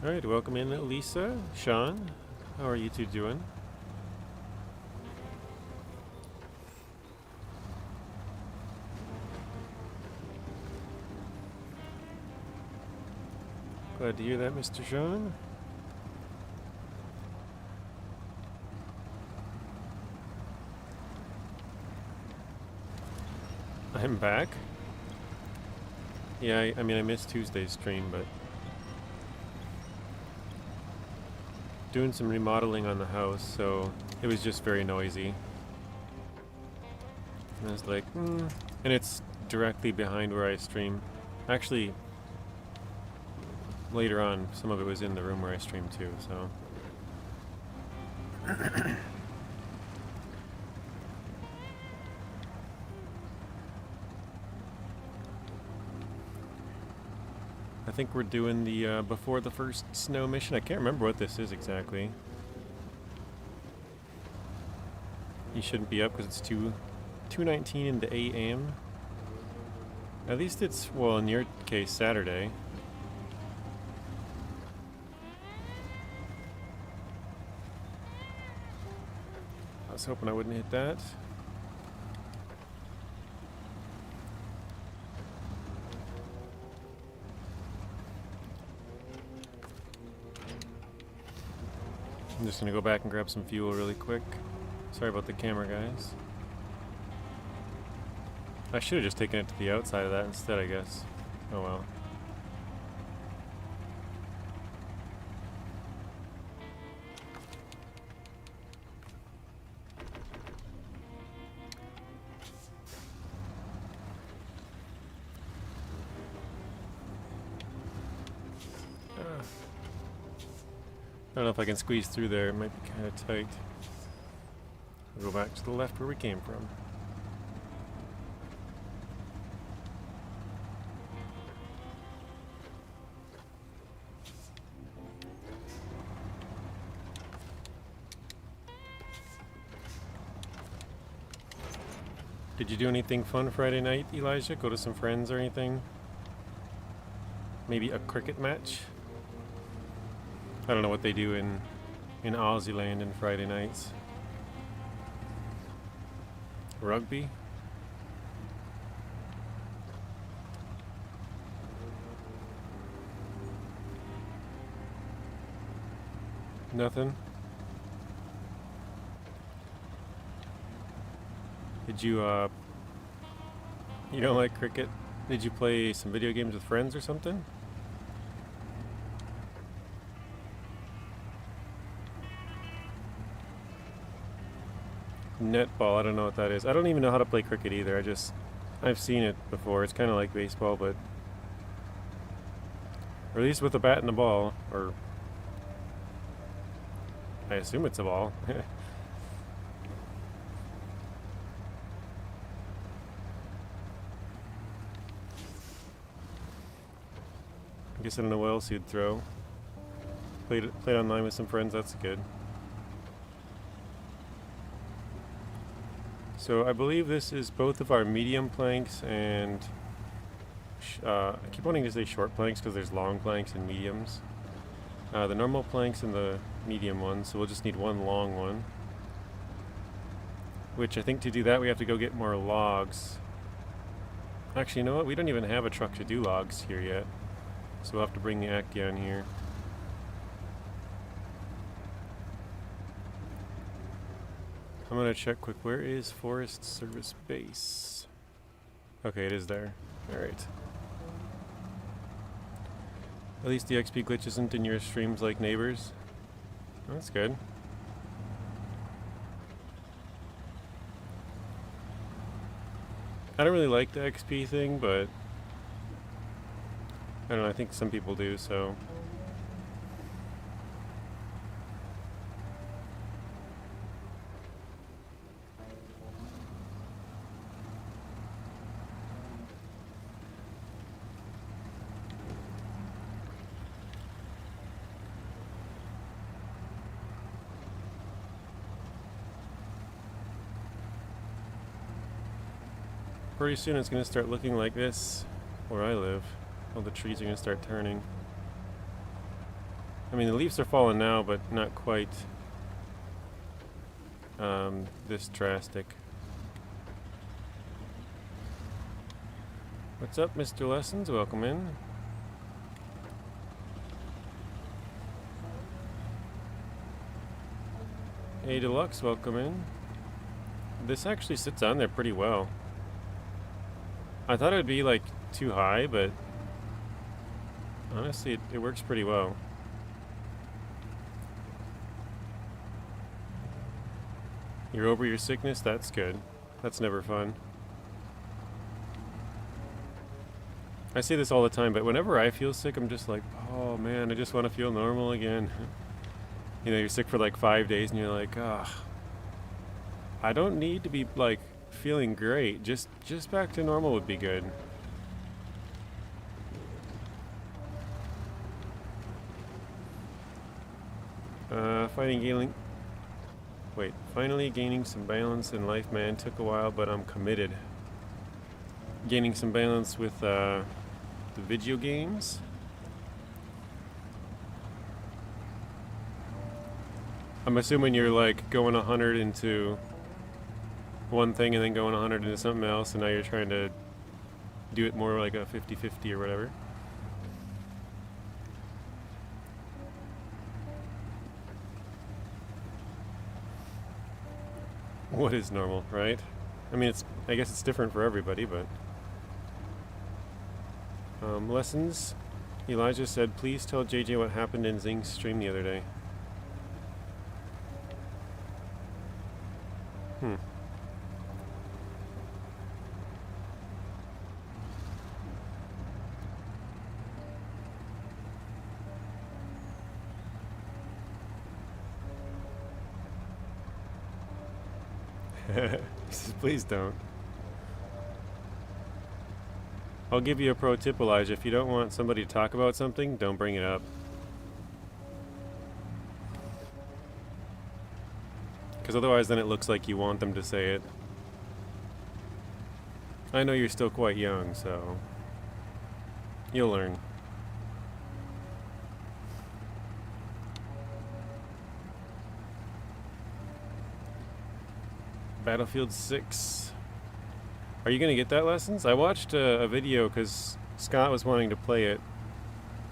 Alright, welcome in Lisa, Sean. How are you two doing? Glad to hear that, Mr. Sean. I'm back. Yeah, I mean, I missed Tuesday's stream, but doing some remodeling on the house, so it was just very noisy. And I was like, and it's directly behind where I stream. Actually, later on, some of it was in the room where I stream too, so. I think we're doing the before the first snow mission. I can't remember what this is exactly. You shouldn't be up because it's 2:19 in the a.m. At least it's, well, in your case, Saturday. I was hoping I wouldn't hit that. I'm just gonna go back and grab some fuel really quick. Sorry about the camera, guys. I should have just taken it to the outside of that instead, I guess. Oh well. I don't know if I can squeeze through there. It might be kind of tight. We'll go back to the left where we came from. Did you do anything fun Friday night, Elijah? Go to some friends or anything? Maybe a cricket match? I don't know what they do in Aussie land in Friday nights. Rugby? Nothing? Did you, you don't like cricket? Did you play some video games with friends or something? Netball, I don't know what that is. I don't even know how to play cricket either. I've seen it before. It's kind of like baseball, but, or at least with a bat and a ball, or I assume it's a ball. I guess I don't know what else you'd throw. Played online with some friends, that's good. So I believe this is both of our medium planks and I keep wanting to say short planks because there's long planks and mediums. The normal planks and the medium ones, so we'll just need one long one. Which I think to do that we have to go get more logs. Actually, you know what? We don't even have a truck to do logs here yet. So we'll have to bring the actaeon here. I'm gonna check quick, where is Forest Service Base? Okay, it is there. Alright. At least the XP glitch isn't in your streams like neighbors. That's good. I don't really like the XP thing, but I don't know, I think some people do, so. Pretty soon it's going to start looking like this where I live. All the trees are going to start turning. I mean, the leaves are falling now, but not quite this drastic. What's up, Mr. Lessons? Welcome in. Hey, Deluxe, welcome in. This actually sits on there pretty well. I thought it would be like too high, but honestly, it works pretty well. You're over your sickness? That's good. That's never fun. I say this all the time, but whenever I feel sick, I'm just like, oh man, I just want to feel normal again. You know, you're sick for like 5 days and you're like, ah, I don't need to be like feeling great. Just back to normal would be good. Finally gaining some balance in life, man. Took a while, but I'm committed. Gaining some balance with the video games. I'm assuming you're like going 100 into one thing and then going 100 into something else, and now you're trying to do it more like a 50-50 or whatever. What is normal, right? I mean, I guess it's different for everybody, but lessons. Elijah said, please tell JJ what happened in Zing's stream the other day. He says, please don't. I'll give you a pro tip, Elijah. If you don't want somebody to talk about something, don't bring it up. Because otherwise then it looks like you want them to say it. I know you're still quite young, so you'll learn. Battlefield 6. Are you going to get that, Lessons? I watched a video because Scott was wanting to play it.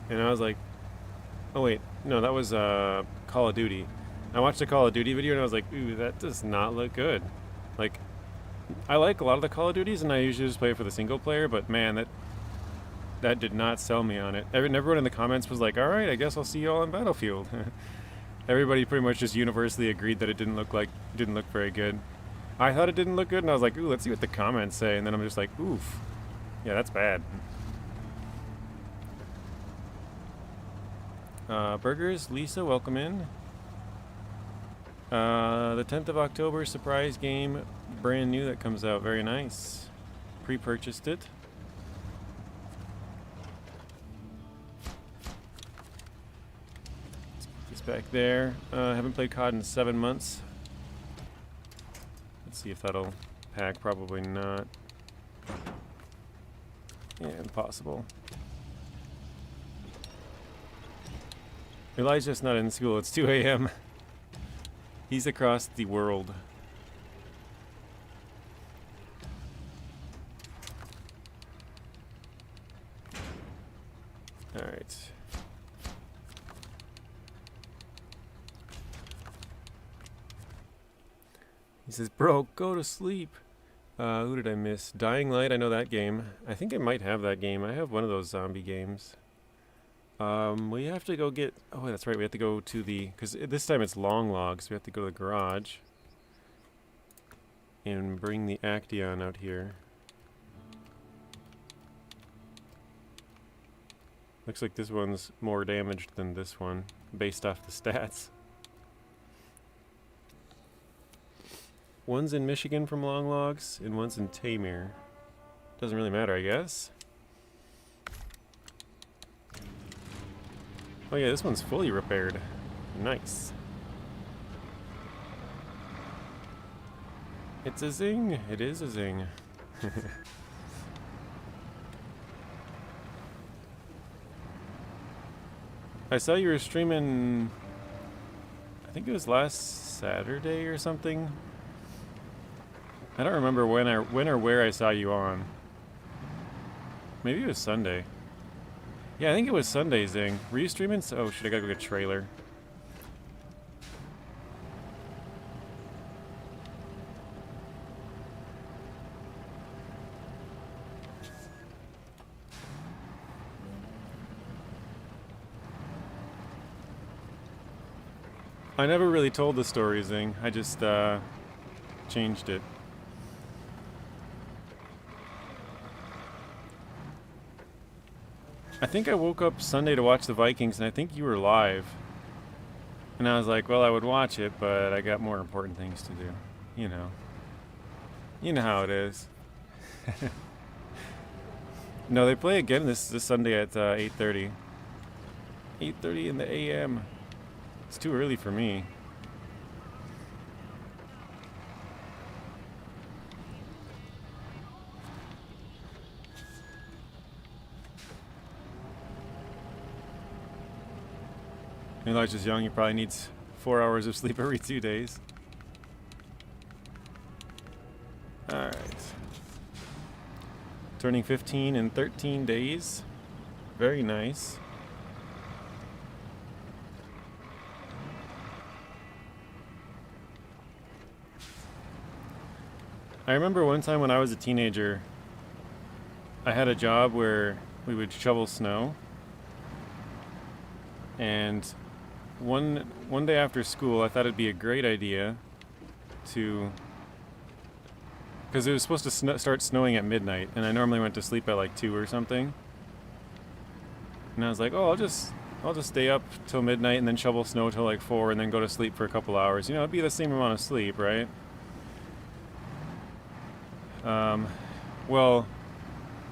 And I was like, oh wait, no, that was Call of Duty. I watched a Call of Duty video and I was like, ooh, that does not look good. Like, I like a lot of the Call of Duties and I usually just play it for the single player, but man, that did not sell me on it. Everyone in the comments was like, alright, I guess I'll see you all in Battlefield. Everybody pretty much just universally agreed that it didn't look very good. I thought it didn't look good, and I was like, ooh, let's see what the comments say. And then I'm just like, oof. Yeah, that's bad. Burgers, Lisa, welcome in. The 10th of October, surprise game, brand new that comes out. Very nice. Pre-purchased it. It's back there. Haven't played COD in 7 months. See if that'll pack. Probably not. Yeah, impossible. Elijah's not in school. It's 2 a.m. He's across the world. All right. He says, bro, go to sleep. Who did I miss? Dying Light, I know that game. I think I might have that game. I have one of those zombie games. We have to go get... Oh, that's right. We have to go to the... Because this time it's long logs. We have to go to the garage. And bring the Actaeon out here. Looks like this one's more damaged than this one, based off the stats. One's in Michigan from Long Logs, and one's in Tamir. Doesn't really matter, I guess. Oh yeah, this one's fully repaired. Nice. It's a zing. It is a zing. I saw you were streaming, I think it was last Saturday or something. I don't remember when or where I saw you on. Maybe it was Sunday. Yeah, I think it was Sunday, Zing. Were you streaming? Oh shit, I gotta go get a trailer. I never really told the story, Zing. I just changed it. I think I woke up Sunday to watch the Vikings, and I think you were live. And I was like, well, I would watch it, but I got more important things to do. You know. You know how it is. No, they play again this Sunday at 8:30. 8:30 in the a.m. It's too early for me. Elijah's young, he probably needs 4 hours of sleep every 2 days. Alright. Turning 15 in 13 days. Very nice. I remember one time when I was a teenager, I had a job where we would shovel snow. And one day after school, I thought it'd be a great idea to, because it was supposed to start snowing at midnight, and I normally went to sleep at like 2 or something. And I was like, oh, I'll just stay up till midnight and then shovel snow till like 4 and then go to sleep for a couple hours. You know, it'd be the same amount of sleep, right? Well,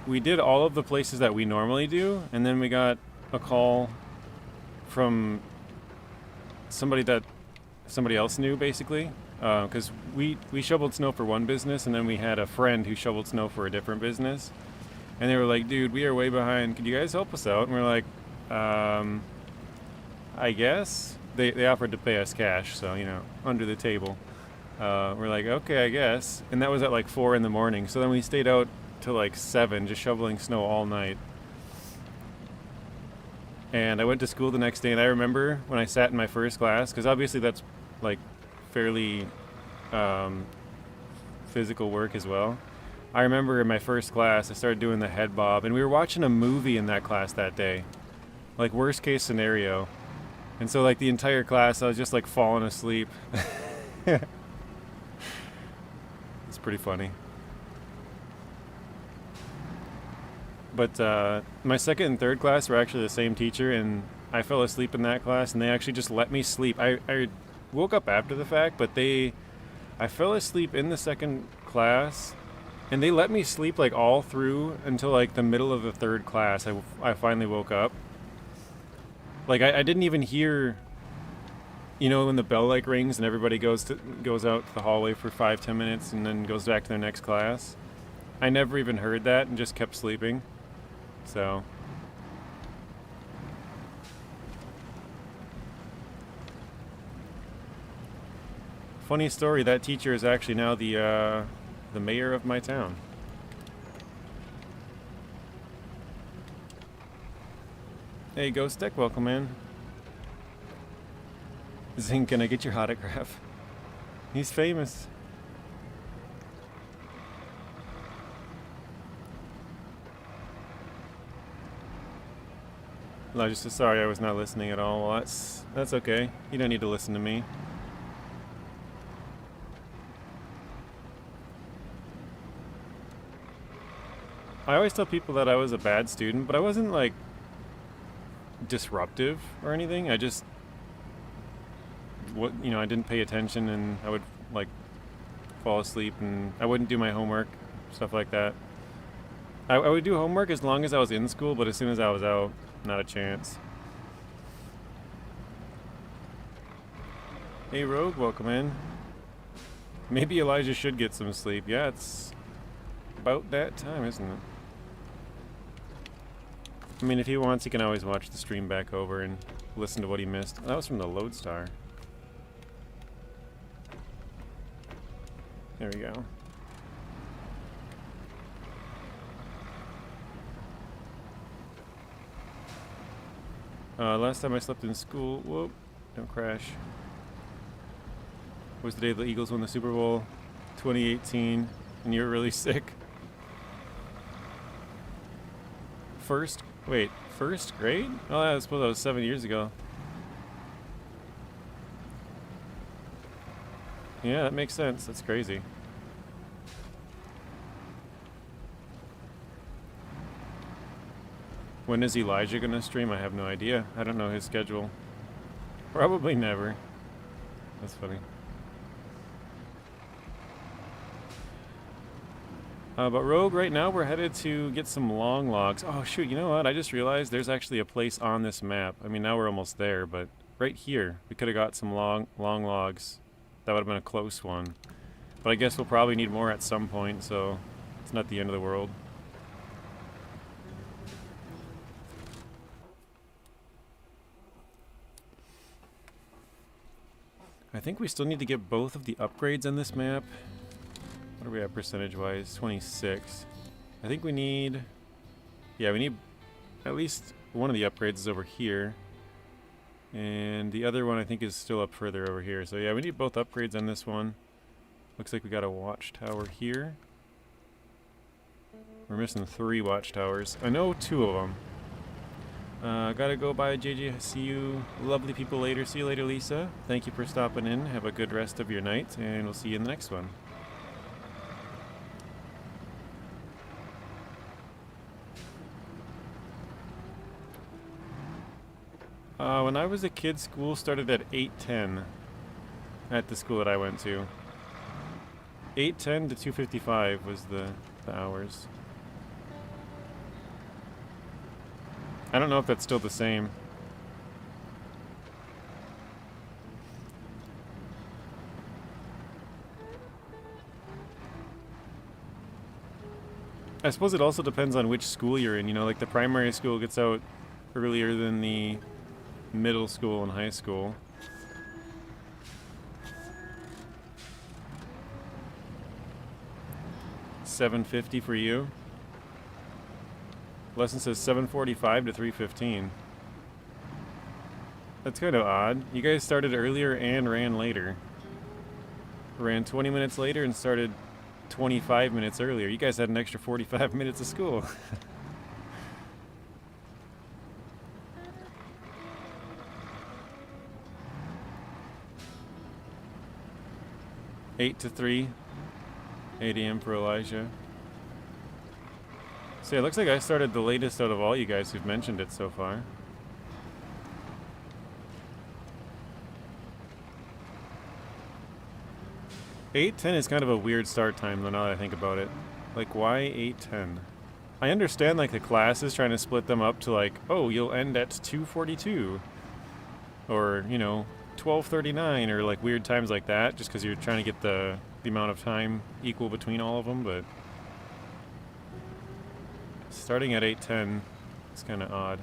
we did all of the places that we normally do, and then we got a call from somebody else knew, basically, because we shoveled snow for one business, and then we had a friend who shoveled snow for a different business, and they were like, dude, we are way behind, could you guys help us out? And we're like, I guess. They offered to pay us cash, so, you know, under the table. We're like, okay, I guess. And that was at like 4 in the morning, so then we stayed out till like 7 just shoveling snow all night. And I went to school the next day, and I remember when I sat in my first class, because obviously that's like fairly physical work as well. I remember in my first class, I started doing the head bob, and we were watching a movie in that class that day, like worst case scenario. And so like the entire class, I was just like falling asleep. It's pretty funny. But my second and third class were actually the same teacher, and I fell asleep in that class, and they actually just let me sleep. I woke up after the fact, but I fell asleep in the second class, and they let me sleep like all through until like the middle of the third class. I finally woke up. Like I didn't even hear, you know, when the bell like rings and everybody goes out to the hallway for 5-10 minutes and then goes back to their next class. I never even heard that and just kept sleeping. So funny story, that teacher is actually now the mayor of my town. Hey, Ghost Deck, welcome in. Zing, can I get your autograph? He's famous. No, just sorry I was not listening at all. Well, that's okay. You don't need to listen to me. I always tell people that I was a bad student, but I wasn't like disruptive or anything. I just, I didn't pay attention, and I would like fall asleep, and I wouldn't do my homework, stuff like that. I would do homework as long as I was in school, but as soon as I was out, not a chance. Hey Rogue, welcome in. Maybe Elijah should get some sleep. Yeah, it's about that time, isn't it? I mean, if he wants, he can always watch the stream back over and listen to what he missed. Oh, that was from the Lodestar. There we go. Last time I slept in school, whoop, don't crash, was the day the Eagles won the Super Bowl 2018, and you were really sick. First grade? Oh, I suppose that was 7 years ago. Yeah, that makes sense. That's crazy. When is Elijah gonna stream? I have no idea. I don't know his schedule. Probably never. That's funny. But Rogue, right now we're headed to get some long logs. Oh shoot, you know what? I just realized there's actually a place on this map. I mean, now we're almost there, but right here, we could have got some long logs. That would have been a close one. But I guess we'll probably need more at some point, so it's not the end of the world. I think we still need to get both of the upgrades on this map. What are we at percentage-wise? 26. I think we need... Yeah, we need at least one of the upgrades is over here. And the other one I think is still up further over here. So yeah, we need both upgrades on this one. Looks like we got a watchtower here. We're missing 3 watchtowers. I know 2 of them. Gotta go bye, JJ. See you lovely people later. See you later, Lisa. Thank you for stopping in. Have a good rest of your night, and we'll see you in the next one. When I was a kid, school started at 8:10 at the school that I went to. 8:10 to 2:55 was the hours. I don't know if that's still the same. I suppose it also depends on which school you're in. You know, like the primary school gets out earlier than the middle school and high school. $7.50 for you. Lesson says 7:45 to 3:15. That's kind of odd. You guys started earlier and ran later. Ran 20 minutes later and started 25 minutes earlier. You guys had an extra 45 minutes of school. (8 to 3), 8 a.m. for Elijah. So yeah, it looks like I started the latest out of all you guys who've mentioned it so far. (8:10) is kind of a weird start time though, now that I think about it. Like, why 8:10? I understand like the classes trying to split them up to like, oh, you'll end at 2:42. Or, you know, 12:39 or like weird times like that, just because you're trying to get the amount of time equal between all of them, but starting at 8:10 is kind of odd.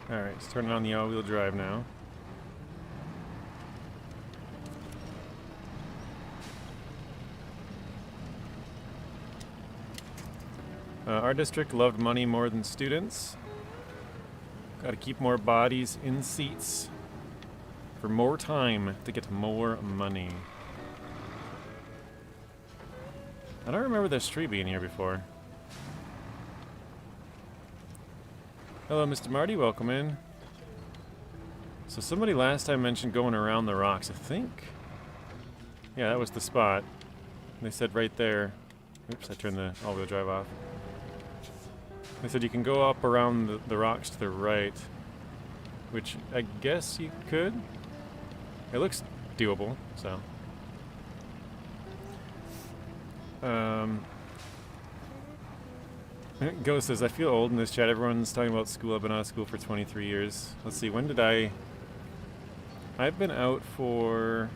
Alright, let's turn on the all-wheel drive now. Our district loved money more than students. Got to keep more bodies in seats for more time to get more money. I don't remember this tree being here before. Hello, Mr. Marty. Welcome in. So somebody last time mentioned going around the rocks, I think. Yeah, that was the spot. They said right there. Oops, I turned the all-wheel drive off. They said you can go up around the rocks to the right, which I guess you could. It looks doable, so. Ghost says, I feel old in this chat. Everyone's talking about school. I've been out of school for 23 years. Let's see, when did I've been out for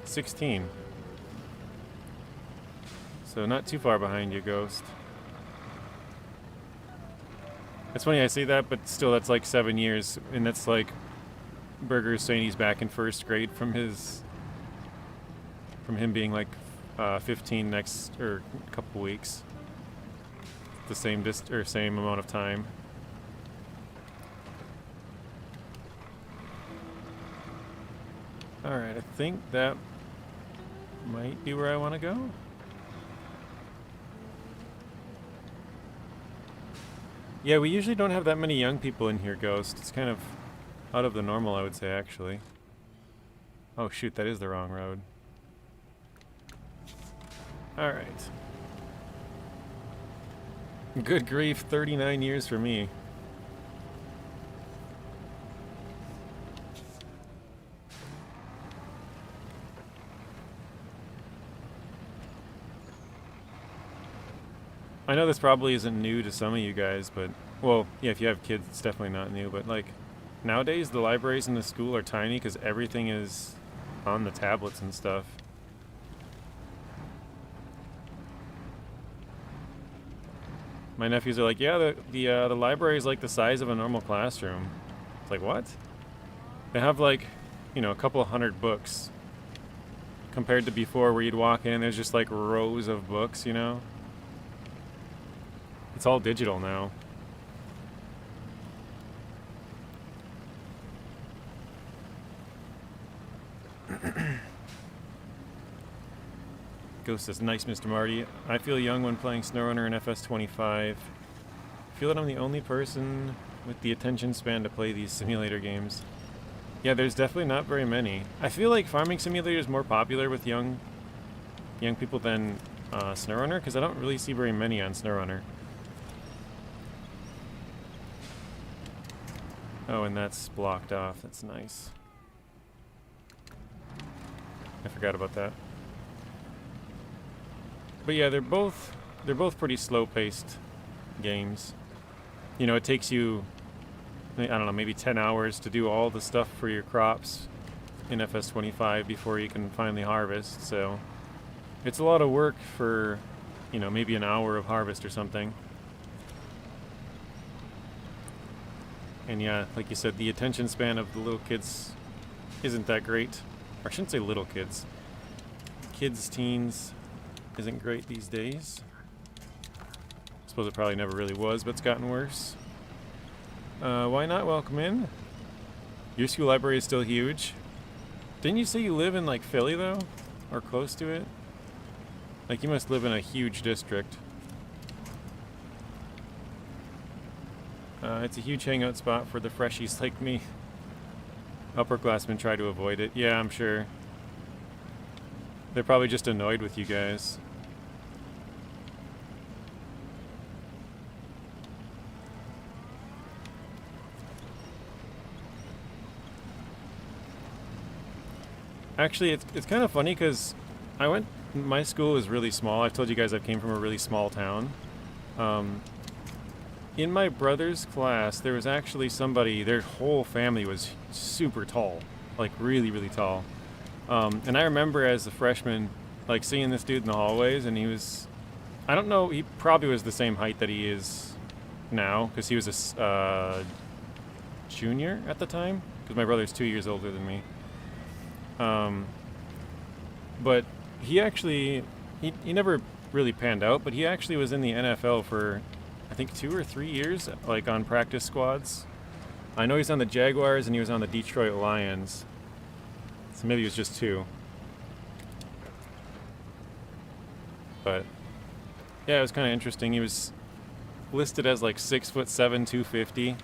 16. So not too far behind you, Ghost. It's funny I say that, but still that's like 7 years, and that's like Burger's saying he's back in first grade from him being like 15 next or a couple weeks. The same same amount of time. All right, I think that might be where I want to go. Yeah, we usually don't have that many young people in here, Ghost. It's kind of out of the normal, I would say, actually. Oh, shoot, that is the wrong road. Alright. Good grief, 39 years for me. I know this probably isn't new to some of you guys, but, well, yeah, if you have kids, it's definitely not new, but, like, nowadays the libraries in the school are tiny because everything is on the tablets and stuff. My nephews are like, yeah, the library is like the size of a normal classroom. It's like, what? They have, like, you know, a couple hundred books compared to before where you'd walk in and there's just, like, rows of books, you know? It's all digital now. Ghost says, nice, Mr. Marty. I feel young when playing SnowRunner and FS25. I feel that I'm the only person with the attention span to play these simulator games. Yeah, there's definitely not very many. I feel like Farming Simulator is more popular with young people than SnowRunner, because I don't really see very many on SnowRunner. Oh, and that's blocked off. That's nice. I forgot about that. But yeah, they're both pretty slow-paced games. You know, it takes you, I don't know, maybe 10 hours to do all the stuff for your crops in FS25 before you can finally harvest. So it's a lot of work for, you know, maybe an hour of harvest or something. And yeah, like you said, the attention span of the little kids isn't that great. Or I shouldn't say little kids. Kids, teens, isn't great these days. I suppose it probably never really was, but it's gotten worse. Why not? Welcome in. Your school library is still huge. Didn't you say you live in, like, Philly, though? Or close to it? Like, you must live in a huge district. It's a huge hangout spot for the freshies like me. Upperclassmen try to avoid it. Yeah, I'm sure. They're probably just annoyed with you guys. Actually, it's kind of funny because my school is really small. I've told you guys I came from a really small town. In my brother's class, there was actually somebody, their whole family was super tall. Like, really, really tall. And I remember as a freshman, like, seeing this dude in the hallways, and he was, I don't know, he probably was the same height that he is now, because he was a junior at the time, because my brother's 2 years older than me. But he actually, he never really panned out, but he actually was in the NFL for, I think, 2 or 3 years, like, on practice squads. I know he's on the Jaguars and he was on the Detroit Lions. So maybe he was just 2. But yeah, it was kind of interesting. He was listed as like 6'7", 250.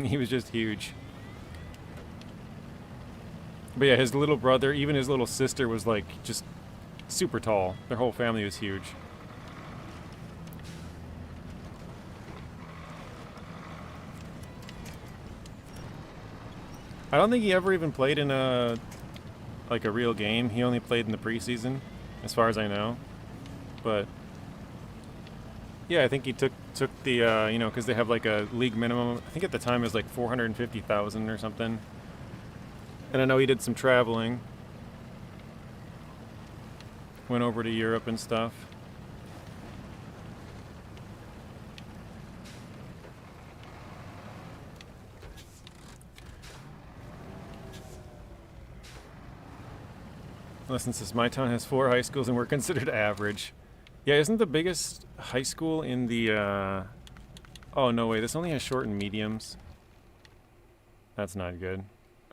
He was just huge. But yeah, his little brother, even his little sister, was like just super tall. Their whole family was huge. I don't think he ever even played in a real game. He only played in the preseason, as far as I know. But yeah, I think he took the you know, because they have like a league minimum. I think at the time it was like 450,000 or something. And I know he did some traveling. went over to Europe and stuff. Listen, since my town has 4 high schools and we're considered average. Yeah, isn't the biggest high school in the, oh, no way, this only has short and mediums. That's not good.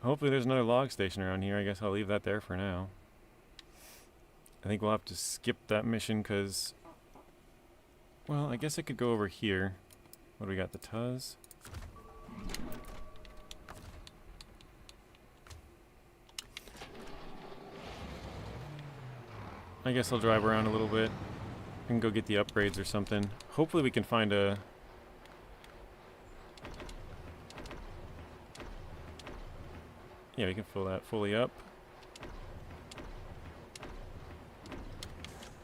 Hopefully there's another log station around here. I guess I'll leave that there for now. I think we'll have to skip that mission because, well, I guess I could go over here. What do we got? The Tuz? I guess I'll drive around a little bit and go get the upgrades or something. Hopefully we can find a... Yeah, we can fill that fully up.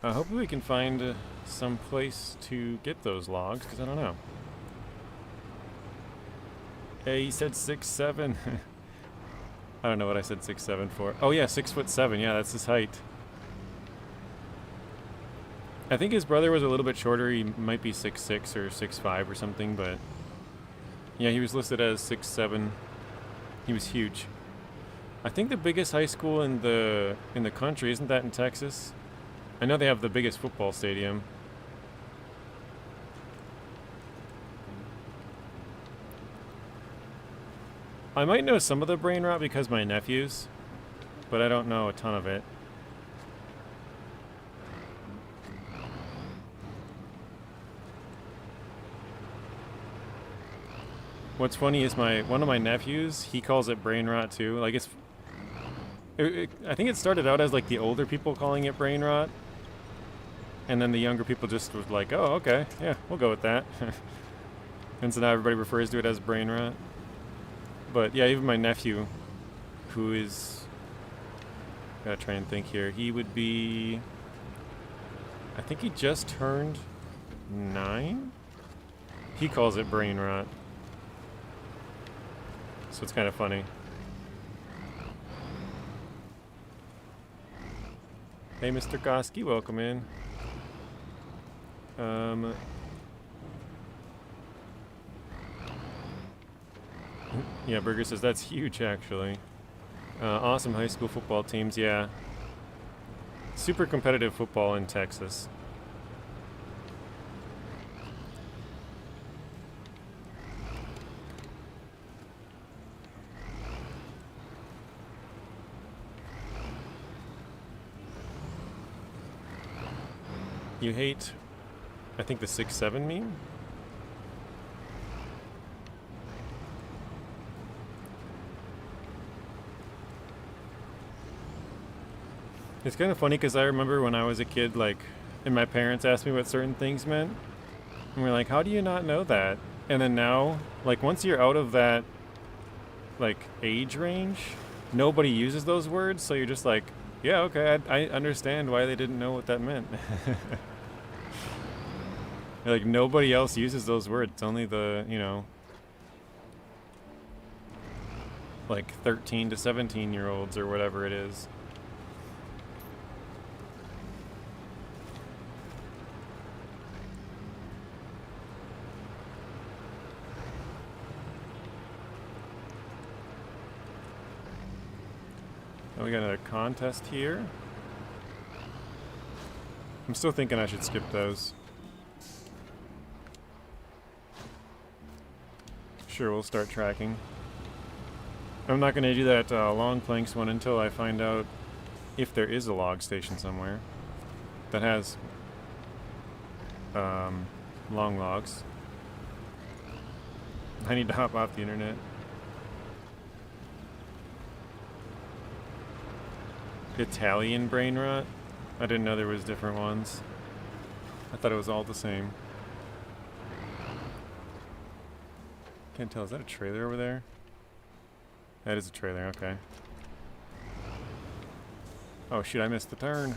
Hopefully we can find some place to get those logs, because I don't know. Hey, he said 6'7". I don't know what I said 6'7" for. Oh yeah, 6'7". Yeah, that's his height. I think his brother was a little bit shorter. He might be 6'6" or 6'5" or something, but yeah, he was listed as 6'7". He was huge. I think the biggest high school in the country, isn't that in Texas? I know they have the biggest football stadium. I might know some of the brain rot because my nephews, but I don't know a ton of it. What's funny is one of my nephews, he calls it brain rot too. Like I think it started out as like the older people calling it brain rot, and then the younger people just was like, oh, okay, yeah, we'll go with that. And so now everybody refers to it as brain rot. But yeah, even my nephew, who is, gotta try and think here, he would be, I think he just turned 9? He calls it brain rot. So it's kind of funny. Hey, Mr. Koski, welcome in. Yeah, Burger says that's huge, actually. Awesome high school football teams, yeah. Super competitive football in Texas. You hate, I think, the 6'7" meme? It's kind of funny because I remember when I was a kid, like, and my parents asked me what certain things meant. And we're like, how do you not know that? And then now, like, once you're out of that, like, age range, nobody uses those words. So you're just like, yeah, okay, I understand why they didn't know what that meant. Like, nobody else uses those words. It's only the, you know, like 13 to 17-year-olds or whatever it is. Oh, we got another contest here. I'm still thinking I should skip those. Sure, we'll start tracking. I'm not going to do that long planks one until I find out if there is a log station somewhere that has long logs. I need to hop off the internet. Italian brain rot? I didn't know there was different ones. I thought it was all the same. Can't tell, is that a trailer over there? That is a trailer, okay. Oh shoot, I missed the turn.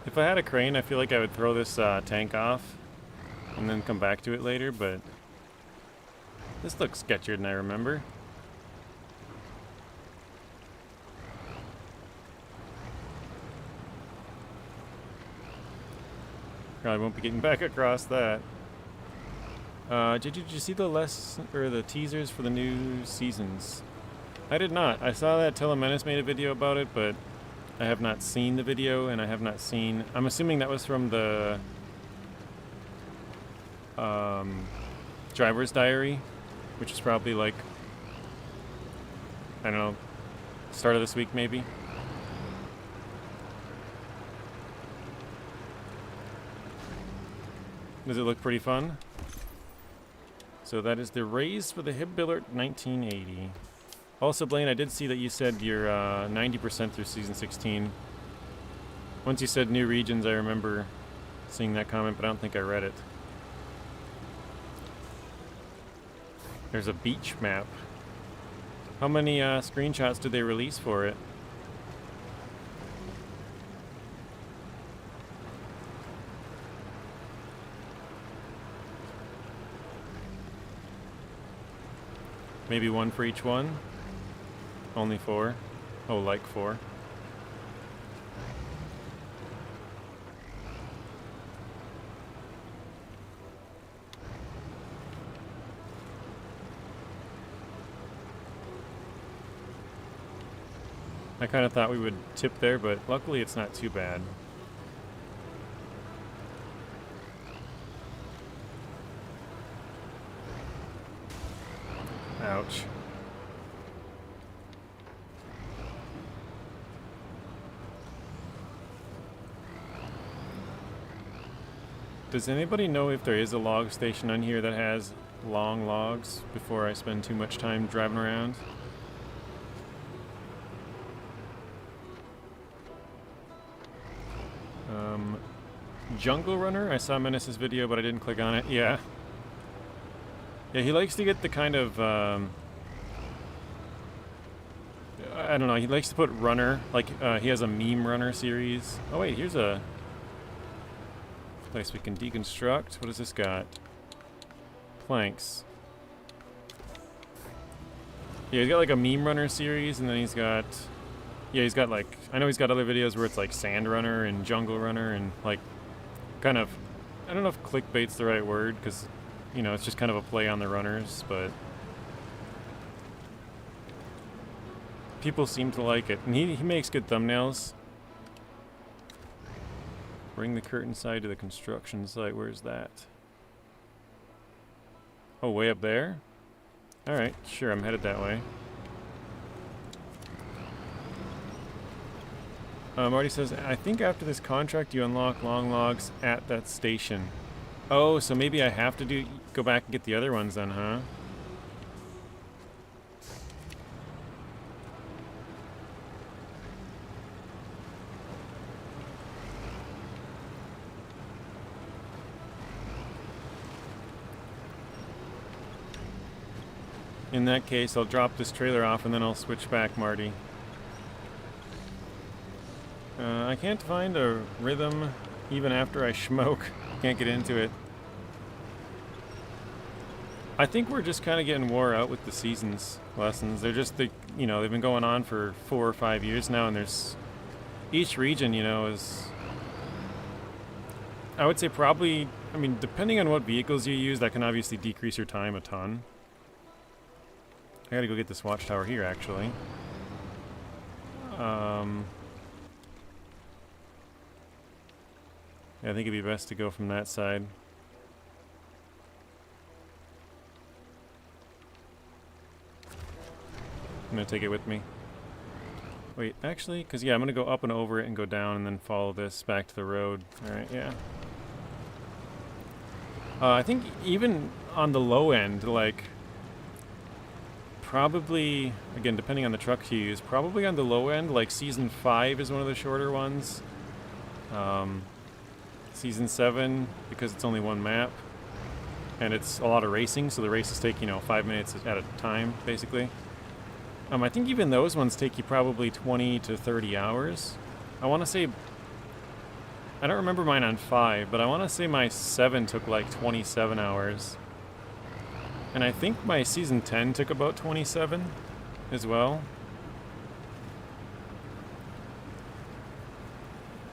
If I had a crane, I feel like I would throw this tank off and then come back to it later, but this looks sketchier than I remember. Probably won't be getting back across that. Did you see the teasers for the new seasons? I did not. I saw that Telemenace made a video about it, but I have not seen the video, and I have not seen... I'm assuming that was from the driver's diary, which is probably like, I don't know, start of this week maybe. Does it look pretty fun? So that is the raise for the Hib Billard 1980. Also, Blaine, I did see that you said you're 90% through Season 16. Once you said new regions, I remember seeing that comment, but I don't think I read it. There's a beach map. How many screenshots did they release for it? Maybe one for each one? Only 4? Oh, like 4. I kind of thought we would tip there, but luckily it's not too bad. Ouch. Does anybody know if there is a log station on here that has long logs before I spend too much time driving around? Jungle Runner? I saw Menace's video, but I didn't click on it. Yeah. Yeah, he likes to get the kind of, I don't know, he likes to put runner, like, he has a meme runner series. Oh wait, here's a place we can deconstruct. What has this got? Planks. Yeah, he's got like a meme runner series, and then he's got, yeah, he's got like, I know he's got other videos where it's like sand runner and jungle runner and like, kind of, I don't know if clickbait's the right word, because, you know, it's just kind of a play on the runners, but people seem to like it. And he makes good thumbnails. Bring the curtain side to the construction site. Where's that? Oh, way up there? Alright, sure, I'm headed that way. Marty says, I think after this contract you unlock long logs at that station. Oh, so maybe I have to go back and get the other ones then, huh? In that case, I'll drop this trailer off and then I'll switch back, Marty. I can't find a rhythm even after I smoke. Can't get into it. I think we're just kind of getting wore out with the seasons lessons. They're just, you know, they've been going on for 4 or 5 years now, and there's each region, you know, is, I would say probably, I mean, depending on what vehicles you use, that can obviously decrease your time a ton. I gotta go get this watchtower here, actually. Yeah, I think it'd be best to go from that side. I'm gonna take it with me. Wait, actually, because yeah, I'm gonna go up and over it and go down and then follow this back to the road. Alright, yeah. I think even on the low end, like, probably, again, depending on the truck you use, probably on the low end, like Season 5 is one of the shorter ones. Season 7, because it's only one map, and it's a lot of racing, so the races take, you know, 5 minutes at a time, basically. I think even those ones take you probably 20 to 30 hours. I want to say I don't remember mine on 5, but I want to say my 7 took like 27 hours. And I think my season 10 took about 27 as well.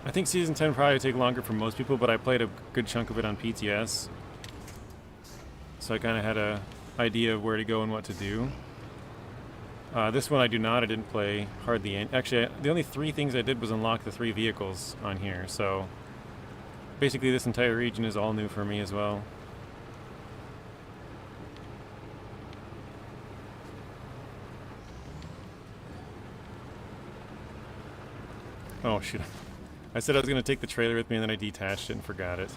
I think season 10 probably take longer for most people, but I played a good chunk of it on PTS. So I kind of had a idea of where to go and what to do. This one I do not. I didn't play hardly any. Actually, the only 3 things I did was unlock the 3 vehicles on here. So basically this entire region is all new for me as well. Oh shoot. I said I was going to take the trailer with me and then I detached it and forgot it.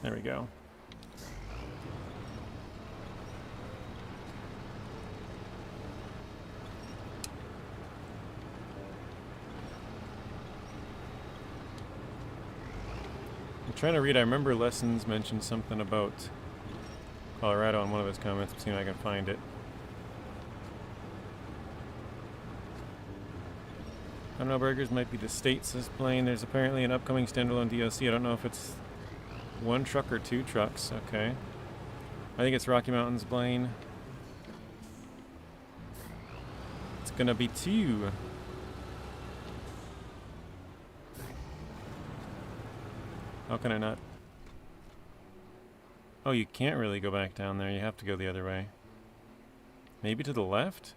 There we go. I'm trying to read. I remember Lessons mentioned something about Colorado in one of his comments. I'm seeing if I can find it. I don't know, Burgers might be the States is playing. There's apparently an upcoming standalone DLC. I don't know if it's 1 truck or 2 trucks. Okay. I think it's Rocky Mountains Blaine. It's gonna be 2. How can I not? Oh, you can't really go back down there. You have to go the other way. Maybe to the left?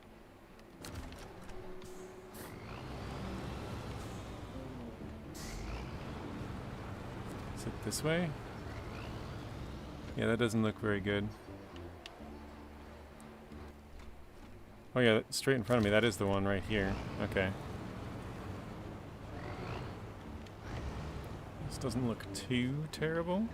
Is it this way? Yeah, that doesn't look very good. Oh yeah, straight in front of me. That is the one right here. Okay. This doesn't look too terrible.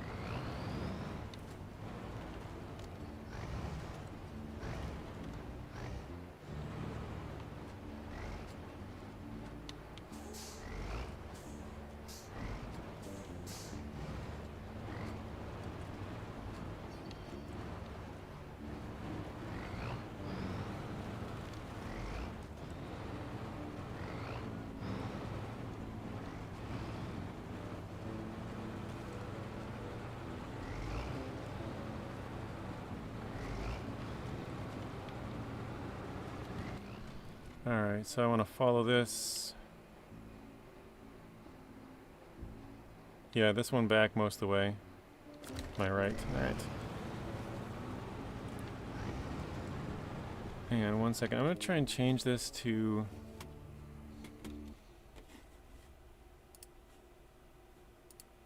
Alright, so I want to follow this. Yeah, this one back most of the way. My right. Alright. Hang on 1 second. I'm going to try and change this to...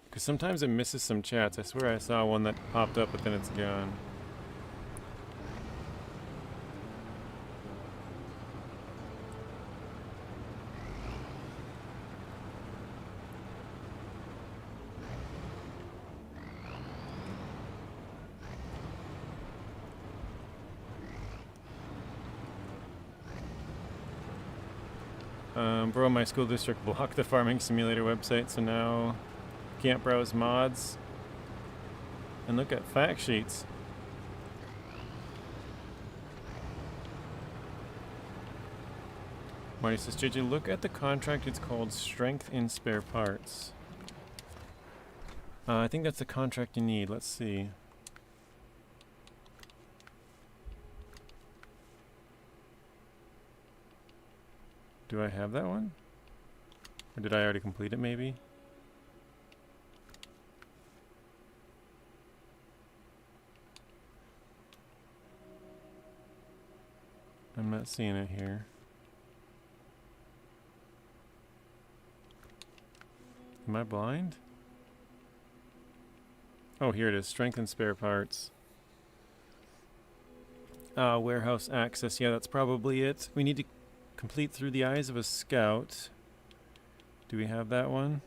because sometimes it misses some chats. I swear I saw one that popped up, but then it's gone. Bro, my school district blocked the farming simulator website, so now can't browse mods and look at fact sheets. Marty says, JJ, look at the contract. It's called Strength in Spare Parts. I think that's the contract you need. Let's see. Do I have that one? Or did I already complete it maybe? I'm not seeing it here. Am I blind? Oh, here it is. Strength and spare parts. Warehouse access. Yeah, that's probably it. We need to complete through the eyes of a scout. Do we have that one?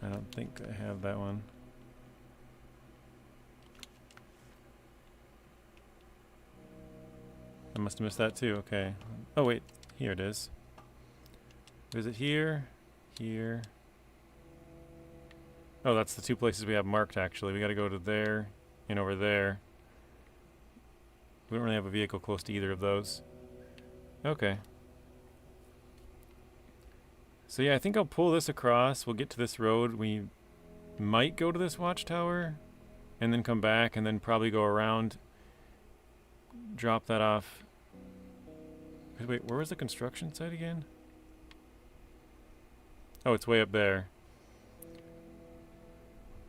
I don't think I have that one. I must have missed that too. Okay. Oh wait, here it is. Is it here? Here. Oh, that's the two places we have marked actually. We gotta go to there and over there. We don't really have a vehicle close to either of those. Okay. So yeah, I think I'll pull this across. We'll get to this road. We might go to this watchtower and then come back and then probably go around. Drop that off. Wait, where was the construction site again? Oh, it's way up there.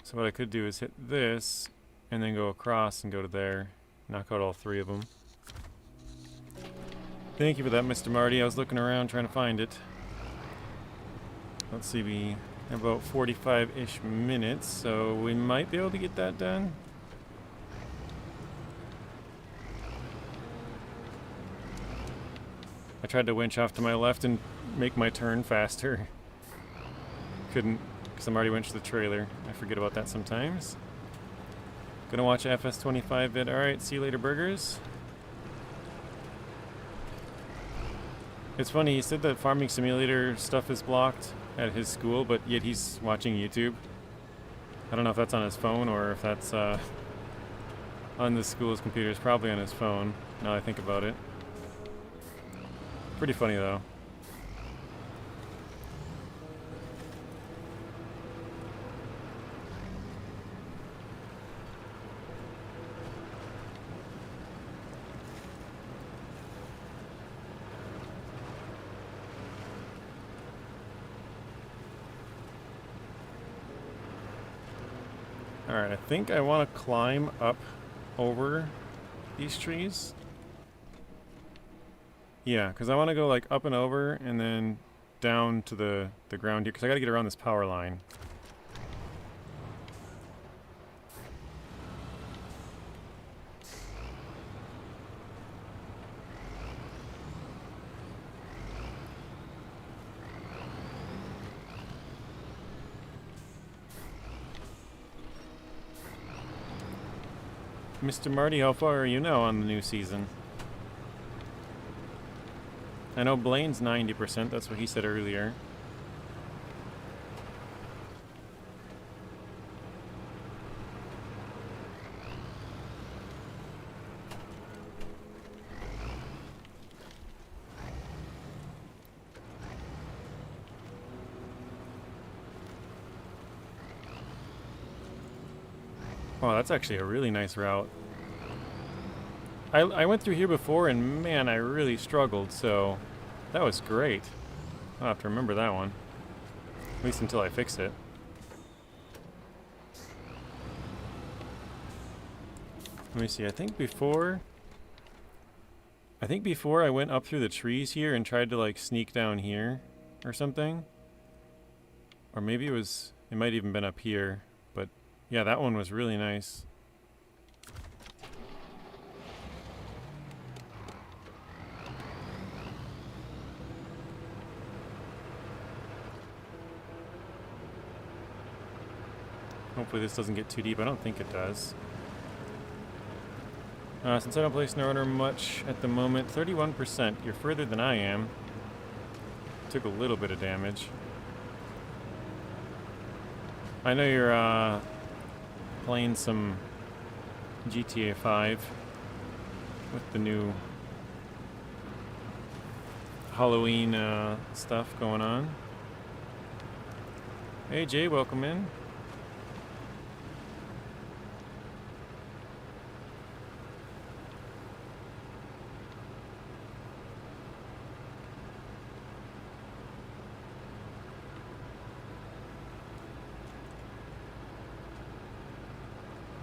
So what I could do is hit this and then go across and go to there. Knock out all three of them. Thank you for that, Mr. Marty. I was looking around trying to find it. Let's see, we have about 45-ish minutes, so we might be able to get that done. I tried to winch off to my left and make my turn faster. Couldn't, because I'm already winched the trailer. I forget about that sometimes. Gonna watch FS25 vid. Alright, see you later, burgers. It's funny, he said that farming simulator stuff is blocked at his school, but yet he's watching YouTube. I don't know if that's on his phone or if that's on the school's computer. It's probably on his phone, now I think about it. Pretty funny though. Alright, I think I want to climb up over these trees. Yeah, because I want to go like up and over and then down to the ground here, because I got to get around this power line. Mr. Marty, how far are you now on the new season? I know Blaine's 90%, that's what he said earlier. Oh, that's actually a really nice route. I went through here before and man, I really struggled, so that was great. I'll have to remember that one. At least until I fix it. Let me see, I think before I went up through the trees here and tried to like sneak down here or something. Or maybe it might even been up here, but yeah, that one was really nice. Hopefully this doesn't get too deep. I don't think it does. Since I don't play SnowRunner much at the moment, 31%. You're further than I am. Took a little bit of damage. I know you're playing some GTA 5 with the new Halloween stuff going on. Hey Jay, welcome in.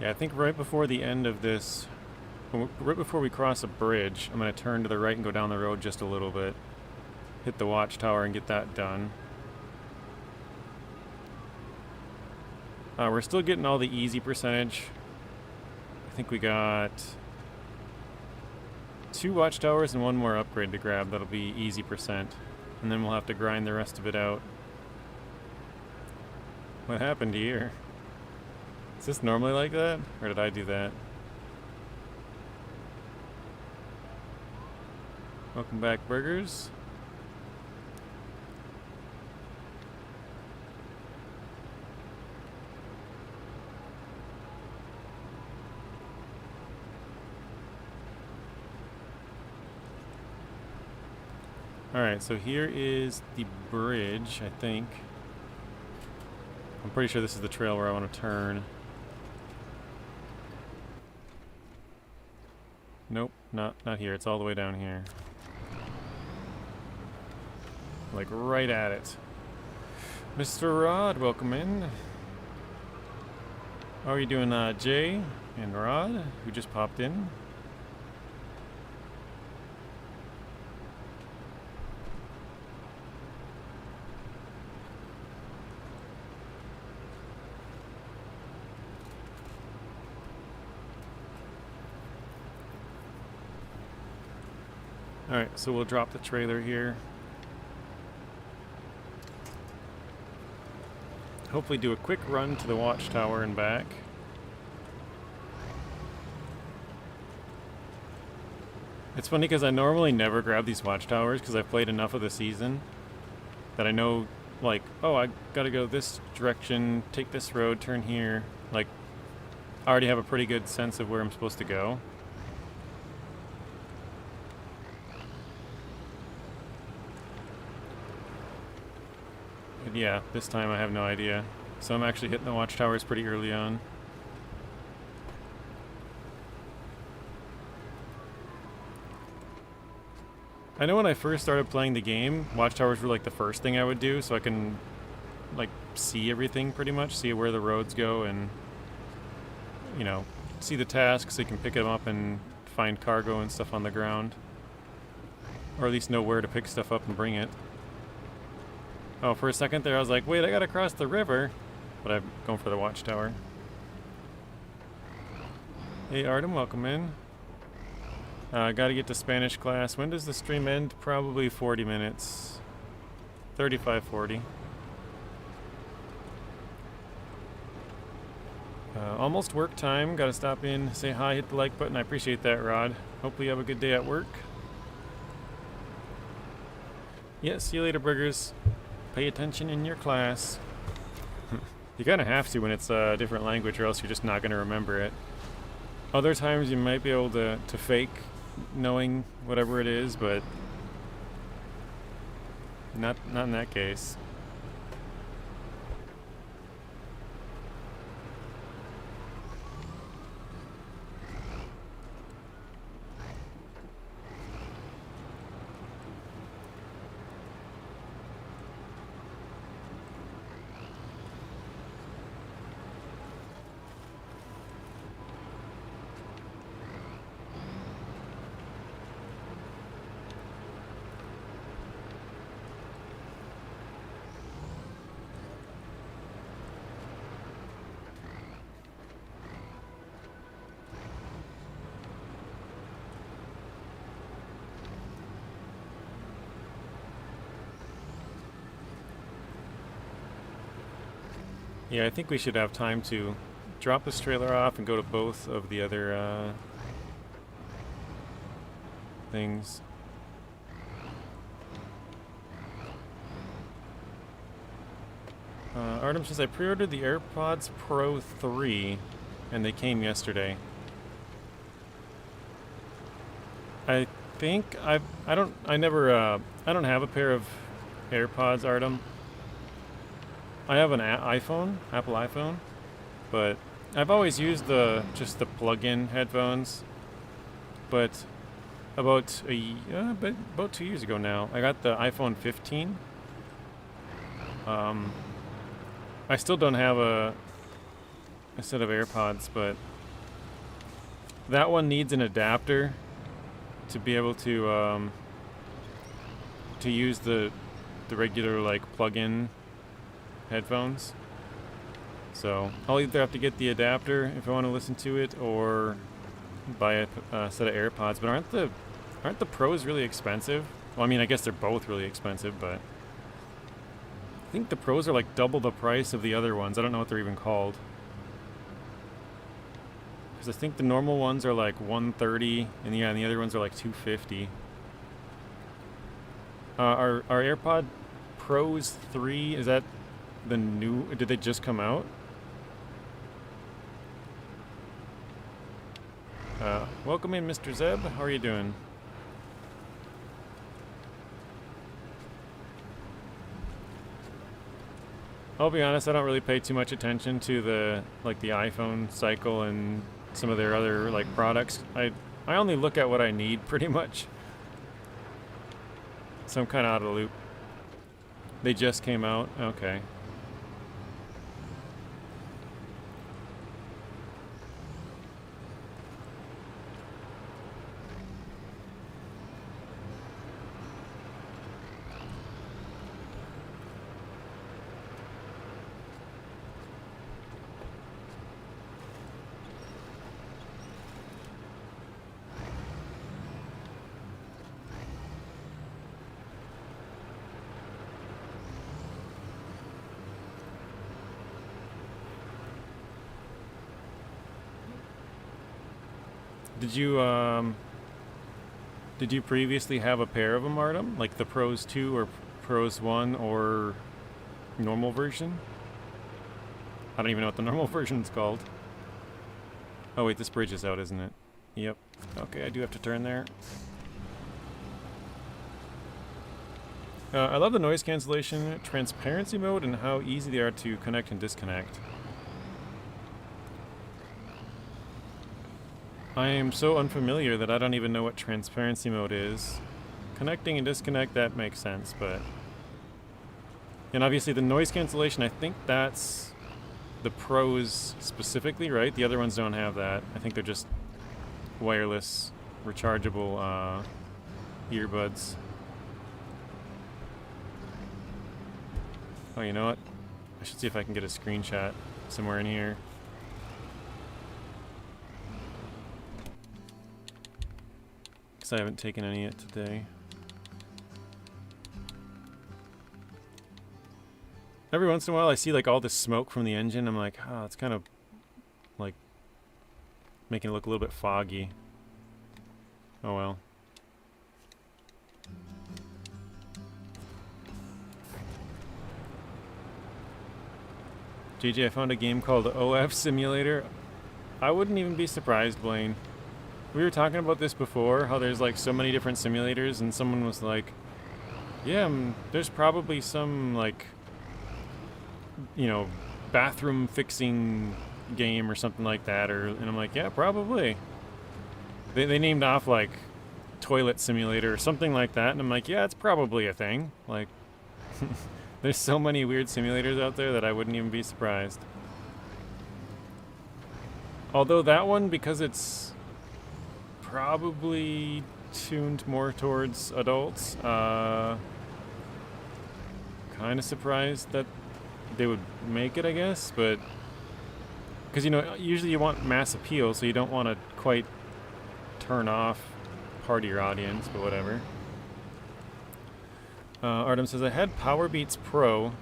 Yeah, I think right before the end of this, right before we cross a bridge, I'm going to turn to the right and go down the road just a little bit. Hit the watchtower and get that done. We're still getting all the easy percentage. I think we got 2 watchtowers and 1 more upgrade to grab. That'll be easy percent. And then we'll have to grind the rest of it out. What happened here? Is this normally like that? Or did I do that? Welcome back, burgers. Alright, so here is the bridge, I think. I'm pretty sure this is the trail where I want to turn. Nope, not here. It's all the way down here. Like right at it. Mr. Rod, welcome in. How are you doing, Jay and Rod, who just popped in? Alright, so we'll drop the trailer here. Hopefully do a quick run to the watchtower and back. It's funny because I normally never grab these watchtowers because I've played enough of the season that I know, like, oh, I gotta go this direction, take this road, turn here. Like, I already have a pretty good sense of where I'm supposed to go. Yeah, this time I have no idea. So I'm actually hitting the watchtowers pretty early on. I know when I first started playing the game, watchtowers were like the first thing I would do, so I can like see everything pretty much, see where the roads go and, you know, see the tasks so you can pick them up and find cargo and stuff on the ground. Or at least know where to pick stuff up and bring it. Oh, for a second there I was like, wait, I gotta cross the river. But I'm going for the watchtower. Hey Artem, welcome in. Gotta get to Spanish class. When does the stream end? Probably 40 minutes. 35, 40. Almost work time. Gotta stop in, say hi, hit the like button. I appreciate that, Rod. Hopefully you have a good day at work. Yeah, see you later, burgers. Pay attention in your class. You kind of have to when it's a different language or else you're just not going to remember it. Other times you might be able to fake knowing whatever it is, but not in that case. Yeah, I think we should have time to drop this trailer off and go to both of the other things. Artem says, I pre-ordered the AirPods Pro 3 and they came yesterday. I think I don't have a pair of AirPods, Artem. I have an iPhone, Apple iPhone, but I've always used just the plug-in headphones. But about 2 years ago now, I got the iPhone 15. I still don't have a set of AirPods, but that one needs an adapter to be able to use the regular like plug-in headphones. So I'll either have to get the adapter if I want to listen to it, or buy a set of AirPods. But aren't the Pros really expensive? Well, I mean, I guess they're both really expensive, but I think the Pros are like double the price of the other ones. I don't know what they're even called. Because I think the normal ones are like $130, and the other ones are like $250. Our AirPod Pros 3, is that the new, did they just come out? Welcome in, Mr. Zeb. How are you doing? I'll be honest, I don't really pay too much attention to the iPhone cycle and some of their other products. I only look at what I need pretty much. So I'm kind of out of the loop. They just came out? Okay. Did you previously have a pair of them, Artem? Like the Pros 2 or Pros 1 or normal version? I don't even know what the normal version's called. Oh wait, this bridge is out, isn't it? Yep. Okay, I do have to turn there. I love the noise cancellation, transparency mode, and how easy they are to connect and disconnect. I am so unfamiliar that I don't even know what transparency mode is. Connecting and disconnect, that makes sense, but... And obviously the noise cancellation, I think that's the Pros specifically, right? The other ones don't have that. I think they're just wireless, rechargeable earbuds. Oh, you know what? I should see if I can get a screenshot somewhere in here. Because I haven't taken any yet today. Every once in a while I see all this smoke from the engine. I'm like, oh, it's kind of making it look a little bit foggy. Oh well. JJ, I found a game called OF Simulator. I wouldn't even be surprised, Blaine. We were talking about this before, how there's so many different simulators, and someone was like, yeah, there's probably some bathroom fixing game or something like that, and I'm like, yeah, probably. They named off toilet simulator or something like that, and I'm like, yeah, it's probably a thing. There's so many weird simulators out there that I wouldn't even be surprised. Although that one, because it's probably tuned more towards adults, kind of surprised that they would make it, I guess, but because usually you want mass appeal, so you don't want to quite turn off part of your audience, but whatever. Artem says, I had Powerbeats Pro.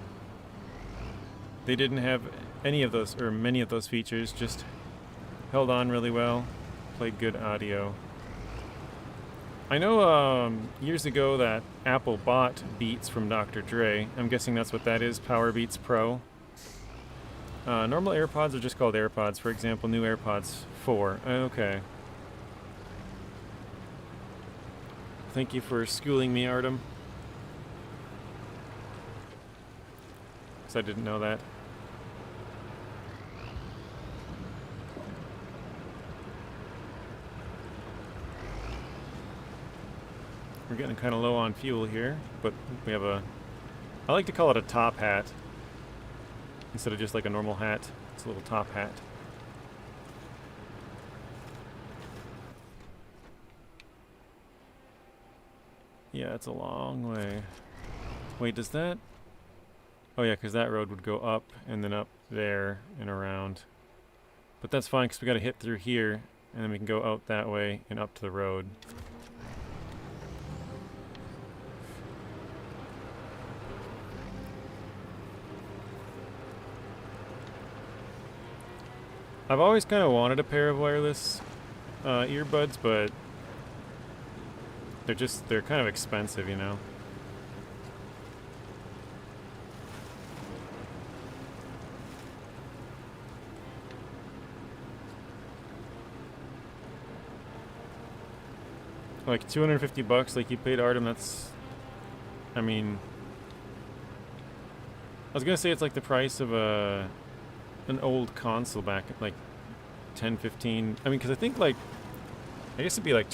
They didn't have any of those, or many of those features, just held on really well, played good audio. I know years ago that Apple bought Beats from Dr. Dre. I'm guessing that's what that is, Powerbeats Pro. Normal AirPods are just called AirPods. For example, new AirPods 4. Okay. Thank you for schooling me, Artem. Because I didn't know that. We're getting kind of low on fuel here, but we have I like to call it a top hat instead of just a normal hat. It's a little top hat. Yeah, it's a long way. Wait, does that... Oh yeah, because that road would go up and then up there and around. But that's fine because we got to hit through here and then we can go out that way and up to the road. I've always kind of wanted a pair of wireless earbuds, but they're kind of expensive, Like 250 bucks like you paid Artem, that's, I mean, I was gonna say it's like the price of an old console back at like 10, 15. I mean, because I think like, I guess it'd be like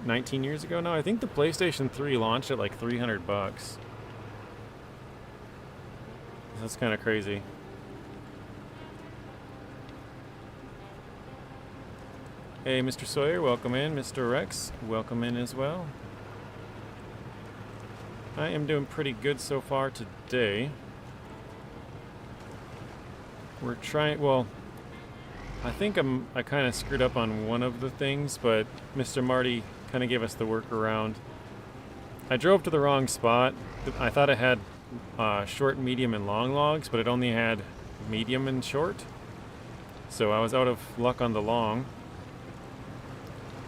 19 years ago now. I think the PlayStation 3 launched at like 300 bucks. That's kind of crazy. Hey, Mr. Sawyer, welcome in. Mr. Rex, welcome in as well. I am doing pretty good so far today. We're trying, well, I think I kind of screwed up on one of the things, but Mr. Marty kind of gave us the workaround. I drove to the wrong spot. I thought it had short, medium, and long logs, but it only had medium and short. So I was out of luck on the long.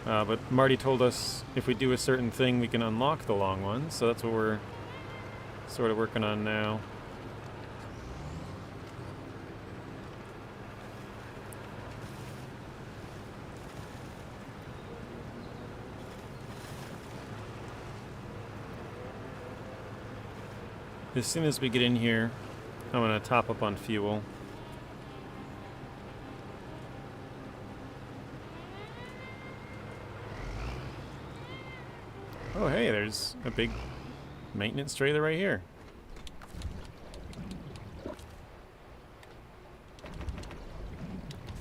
But Marty told us if we do a certain thing, we can unlock the long ones. So that's what we're sort of working on now. As soon as we get in here, I'm going to top up on fuel. Oh hey, there's a big maintenance trailer right here.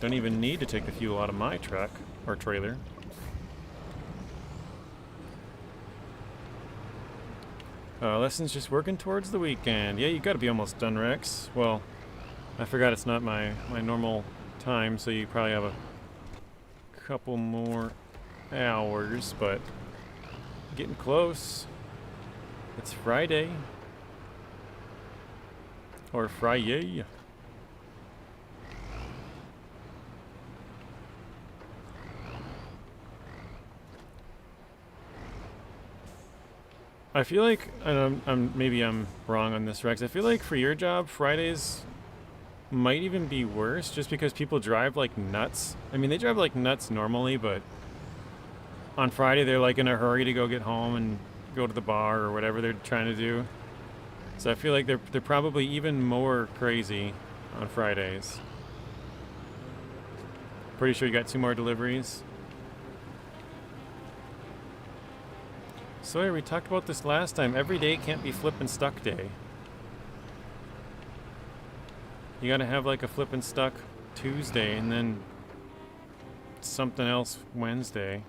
Don't even need to take the fuel out of my truck or trailer. Lessons just working towards the weekend. Yeah, you gotta be almost done, Rex. Well, I forgot it's not my normal time, so you probably have a couple more hours, but getting close. It's Friday. Or Friday. I feel like, maybe I'm wrong on this, Rex. I feel like for your job, Fridays might even be worse just because people drive like nuts. I mean, they drive like nuts normally, but on Friday they're like in a hurry to go get home and go to the bar or whatever they're trying to do. So I feel like they're probably even more crazy on Fridays. Pretty sure you got 2 more deliveries. Sawyer, we talked about this last time. Every day can't be flip and stuck day. You gotta have like a flip and stuck Tuesday and then something else Wednesday.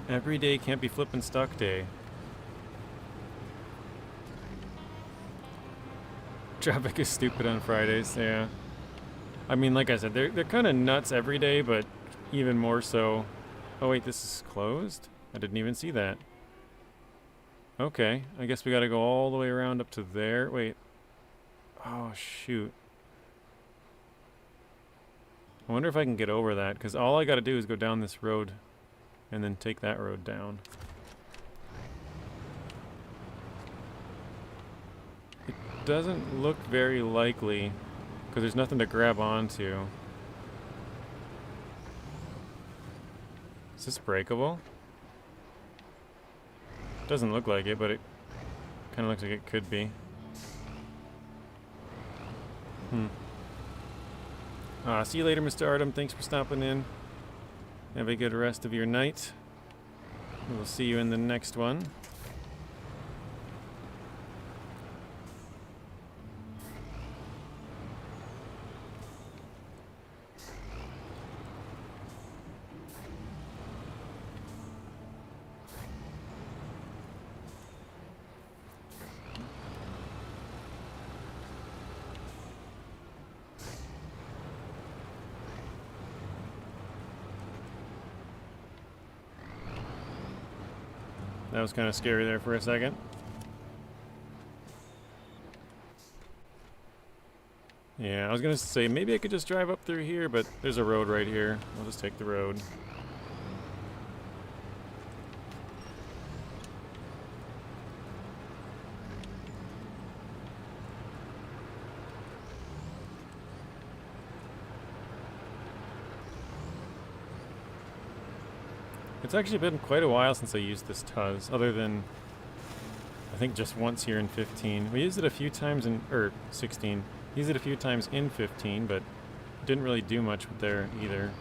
Every day can't be flip and stuck day. Traffic is stupid on Fridays, yeah. I mean, like I said, they're kind of nuts every day, but even more so. Oh wait, this is closed? I didn't even see that. Okay, I guess we gotta go all the way around up to there. Wait. Oh, shoot. I wonder if I can get over that, because all I gotta do is go down this road and then take that road down. It doesn't look very likely, because there's nothing to grab onto. Is this breakable? Doesn't look like it, but it kind of looks like it could be. See you later, Mr. Artem. Thanks for stopping in. Have a good rest of your night. We'll see you in the next one. That was kind of scary there for a second. Yeah, I was gonna say maybe I could just drive up through here, but there's a road right here. I'll just take the road. It's actually been quite a while since I used this Tuz, other than I think just once here in 15. We used it a few times in 16. Used it a few times in 15, but didn't really do much with there either.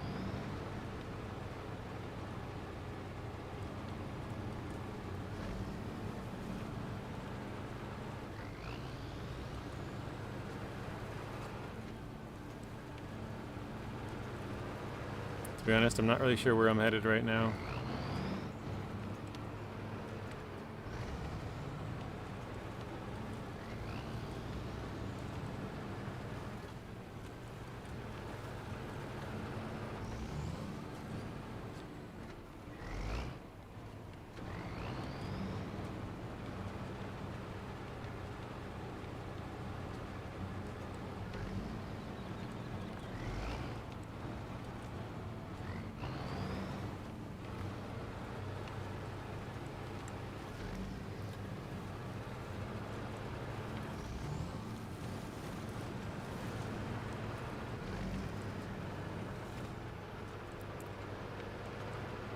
To be honest, I'm not really sure where I'm headed right now.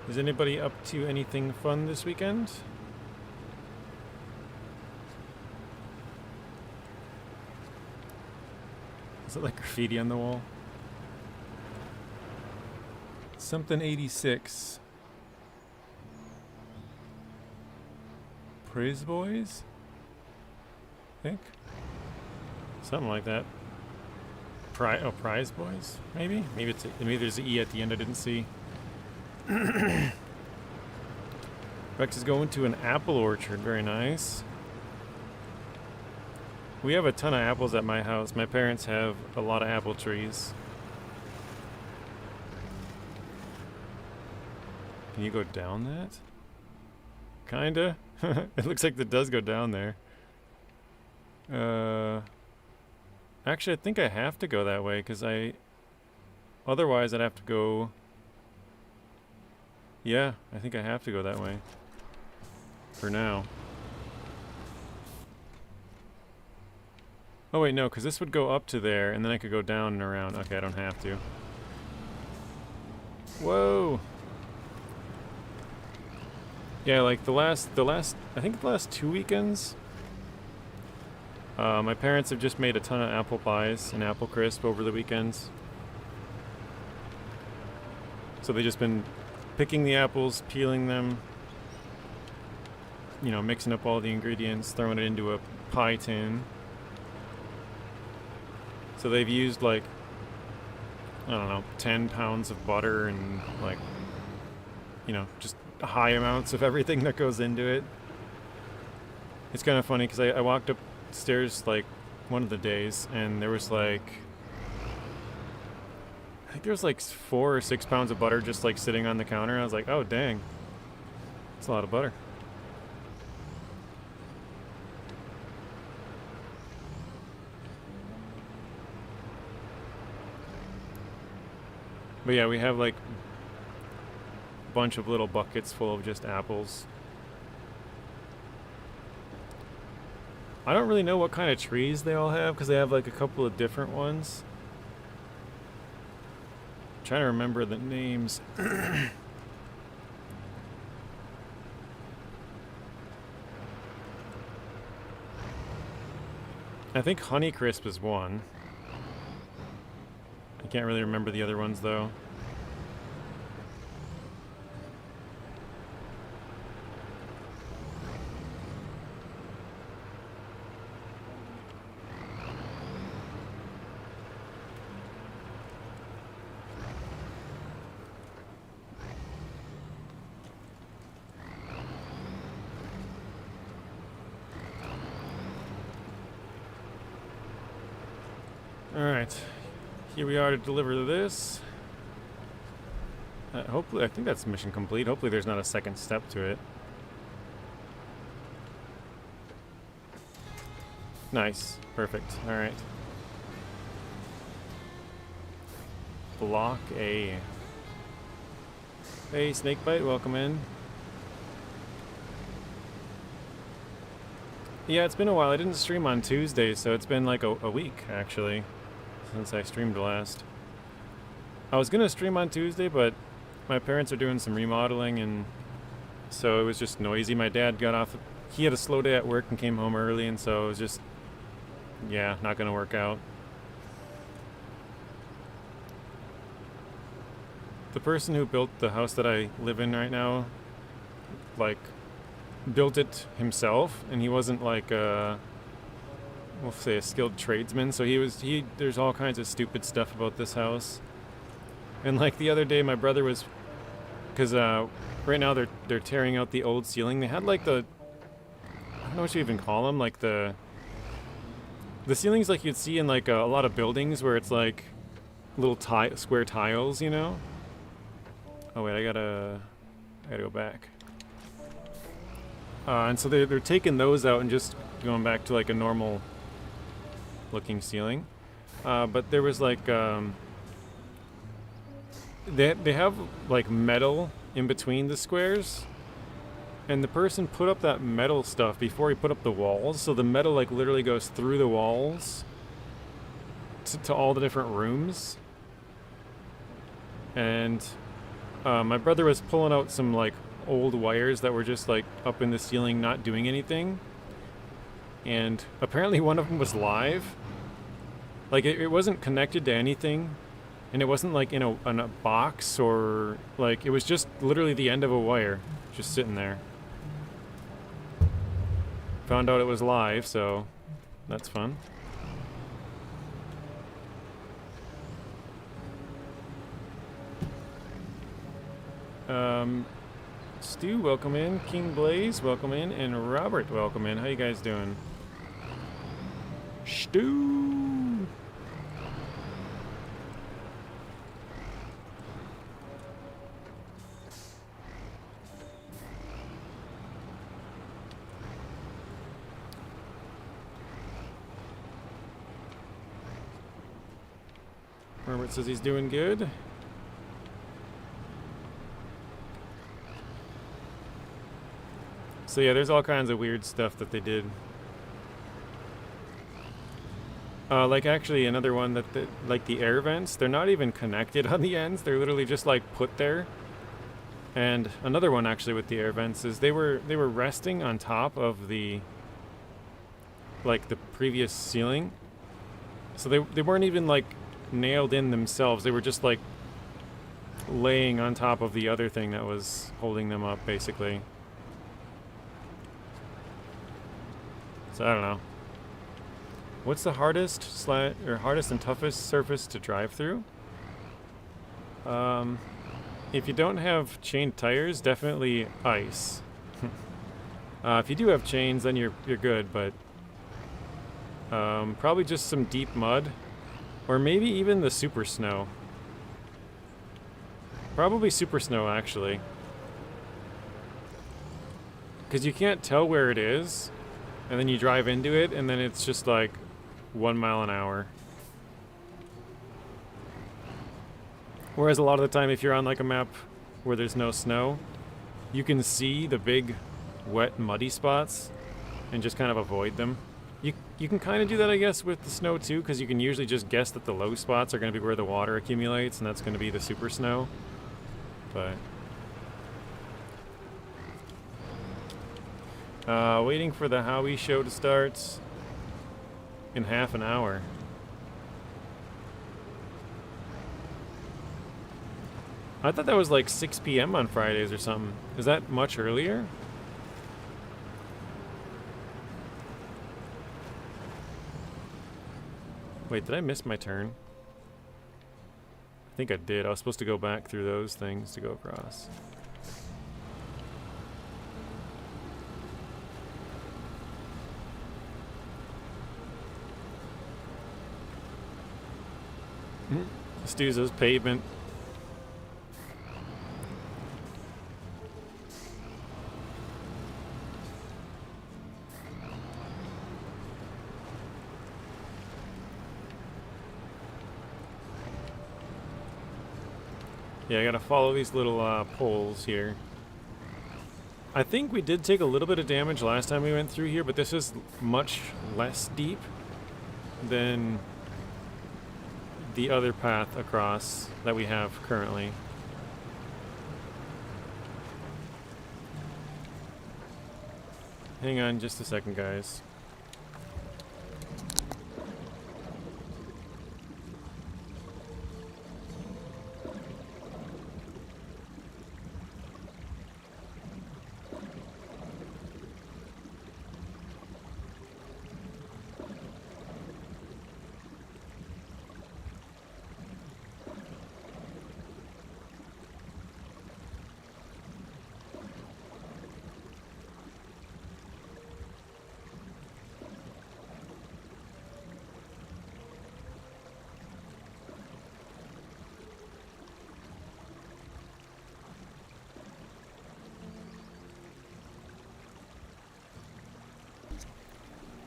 Is anybody up to anything fun this weekend? Is it like graffiti on the wall? Something 86. Praise Boys? I think. Something like that. Prize Boys? Maybe? Maybe there's an E at the end I didn't see. Rex is going to an apple orchard. Very nice. We have a ton of apples at my house. My parents have a lot of apple trees. Can you go down that? Kinda. It looks like it does go down there. Actually, I think I have to go that way because otherwise I'd have to go. Yeah, I think I have to go that way. For now. Oh wait, no, because this would go up to there, and then I could go down and around. Okay, I don't have to. Whoa! Yeah, like I think the last 2 weekends, my parents have just made a ton of apple pies and apple crisp over the weekends. So they've just been picking the apples, peeling them, you know, mixing up all the ingredients, throwing it into a pie tin. So they've used like, I don't know, 10 pounds of butter and like, you know, just high amounts of everything that goes into it. It's kind of funny because I walked upstairs like one of the days and there was like, I think there was like 4 or 6 pounds of butter just like sitting on the counter. I was like, oh dang, that's a lot of butter. But yeah, we have like a bunch of little buckets full of just apples. I don't really know what kind of trees they all have because they have like a couple of different ones. I'm trying to remember the names. I think Honeycrisp is one. I can't really remember the other ones though. Alright, here we are to deliver this. Hopefully, I think that's mission complete. Hopefully there's not a second step to it. Nice, perfect, alright. Block A. Hey, Snakebite, welcome in. Yeah, it's been a while. I didn't stream on Tuesday, so it's been like a week, actually, since I streamed last. I was gonna stream on Tuesday, but my parents are doing some remodeling, and so it was just noisy. My dad got off. He had a slow day at work and came home early, and so it was just, yeah, not going to work out. The person who built the house that I live in right now, like, built it himself, and he wasn't like we'll say a skilled tradesman, so there's all kinds of stupid stuff about this house. And like the other day my brother was, because right now they're tearing out the old ceiling. They had like I don't know what you even call them, like the ceilings like you'd see in like a lot of buildings where it's like little square tiles, you know. Oh wait, I gotta go back. And so they're taking those out and just going back to like a normal looking ceiling. But there was like they have like metal in between the squares, and the person put up that metal stuff before he put up the walls, so the metal like literally goes through the walls to all the different rooms. And my brother was pulling out some like old wires that were just like up in the ceiling not doing anything, and apparently one of them was live. Like it wasn't connected to anything, and it wasn't like in a box, or like it was just literally the end of a wire just sitting there. Found out it was live, so that's fun. Stu, welcome in. King Blaze, welcome in. And Robert, welcome in. How you guys doing? Stu! Robert says he's doing good. So yeah, there's all kinds of weird stuff that they did. Like actually another one that like the air vents, they're not even connected on the ends. They're literally just like put there. And another one actually with the air vents is they were resting on top of the previous ceiling. So they weren't even like nailed in themselves. They were just like laying on top of the other thing that was holding them up, basically. So I don't know. What's the hardest and toughest surface to drive through? If you don't have chained tires, definitely ice. If you do have chains, then you're good, but probably just some deep mud, or maybe even the super snow. Probably super snow, actually, because you can't tell where it is, and then you drive into it, and then it's just like 1 mile an hour. Whereas a lot of the time, if you're on like a map where there's no snow, you can see the big wet muddy spots and just kind of avoid them. You can kind of do that, I guess, with the snow too, because you can usually just guess that the low spots are going to be where the water accumulates, and that's going to be the super snow. But waiting for the Howie show to start in half an hour. I thought that was like 6 p.m. on Fridays or something. Is that much earlier? Wait, did I miss my turn? I think I did. I was supposed to go back through those things to go across. Stu's those pavement. Yeah, I gotta follow these little poles here. I think we did take a little bit of damage last time we went through here, but this is much less deep than the other path across that we have currently. Hang on just a second, guys.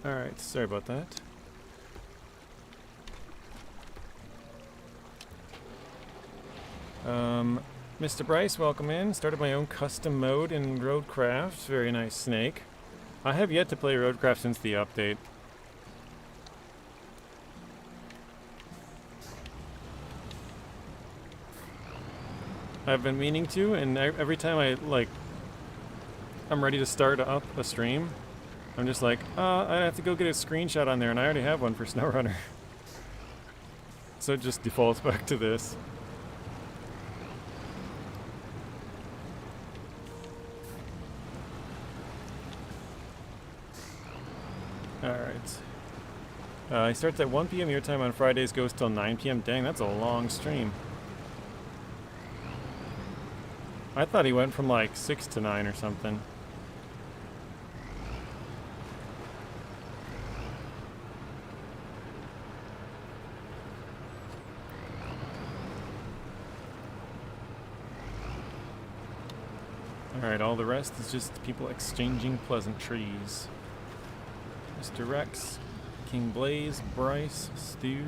Alright, sorry about that. Mr. Bryce, welcome in. Started my own custom mode in Roadcraft. Very nice, Snake. I have yet to play Roadcraft since the update. I've been meaning to, and every time I'm ready to start up a stream, I'm just like, I have to go get a screenshot on there, and I already have one for SnowRunner. So it just defaults back to this. Alright. He starts at 1 p.m. your time on Fridays, goes till 9 p.m. Dang, that's a long stream. I thought he went from like 6 to 9 or something. Alright, all the rest is just people exchanging pleasantries. Mr. Rex, King Blaze, Bryce, Stu.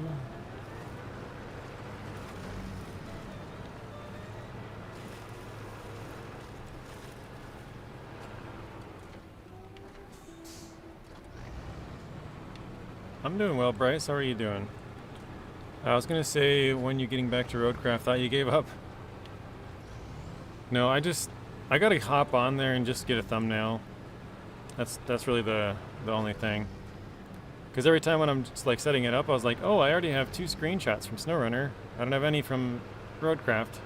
I'm doing well, Bryce. How are you doing? I was gonna say, when you getting back to Roadcraft, thought you gave up. No, I gotta hop on there and just get a thumbnail. That's really the only thing. Because every time when I'm just like setting it up, I was like, oh, I already have 2 screenshots from SnowRunner. I don't have any from Roadcraft.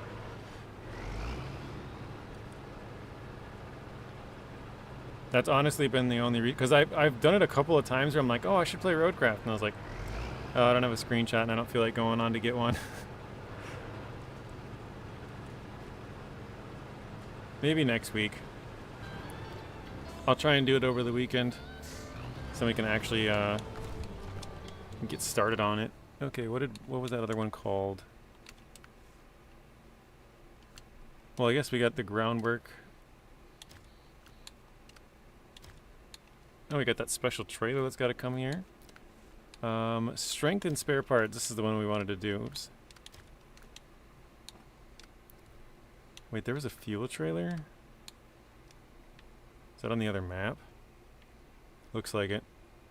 That's honestly been the only reason. Because I've done it a couple of times where I'm like, oh, I should play Roadcraft. And I was like, oh, I don't have a screenshot and I don't feel like going on to get one. Maybe next week. I'll try and do it over the weekend so we can actually get started on it. Okay, what was that other one called? Well, I guess we got the groundwork. Oh, we got that special trailer that's got to come here. Strength and spare parts. This is the one we wanted to do. Oops. Wait, there was a fuel trailer? Is that on the other map? Looks like it.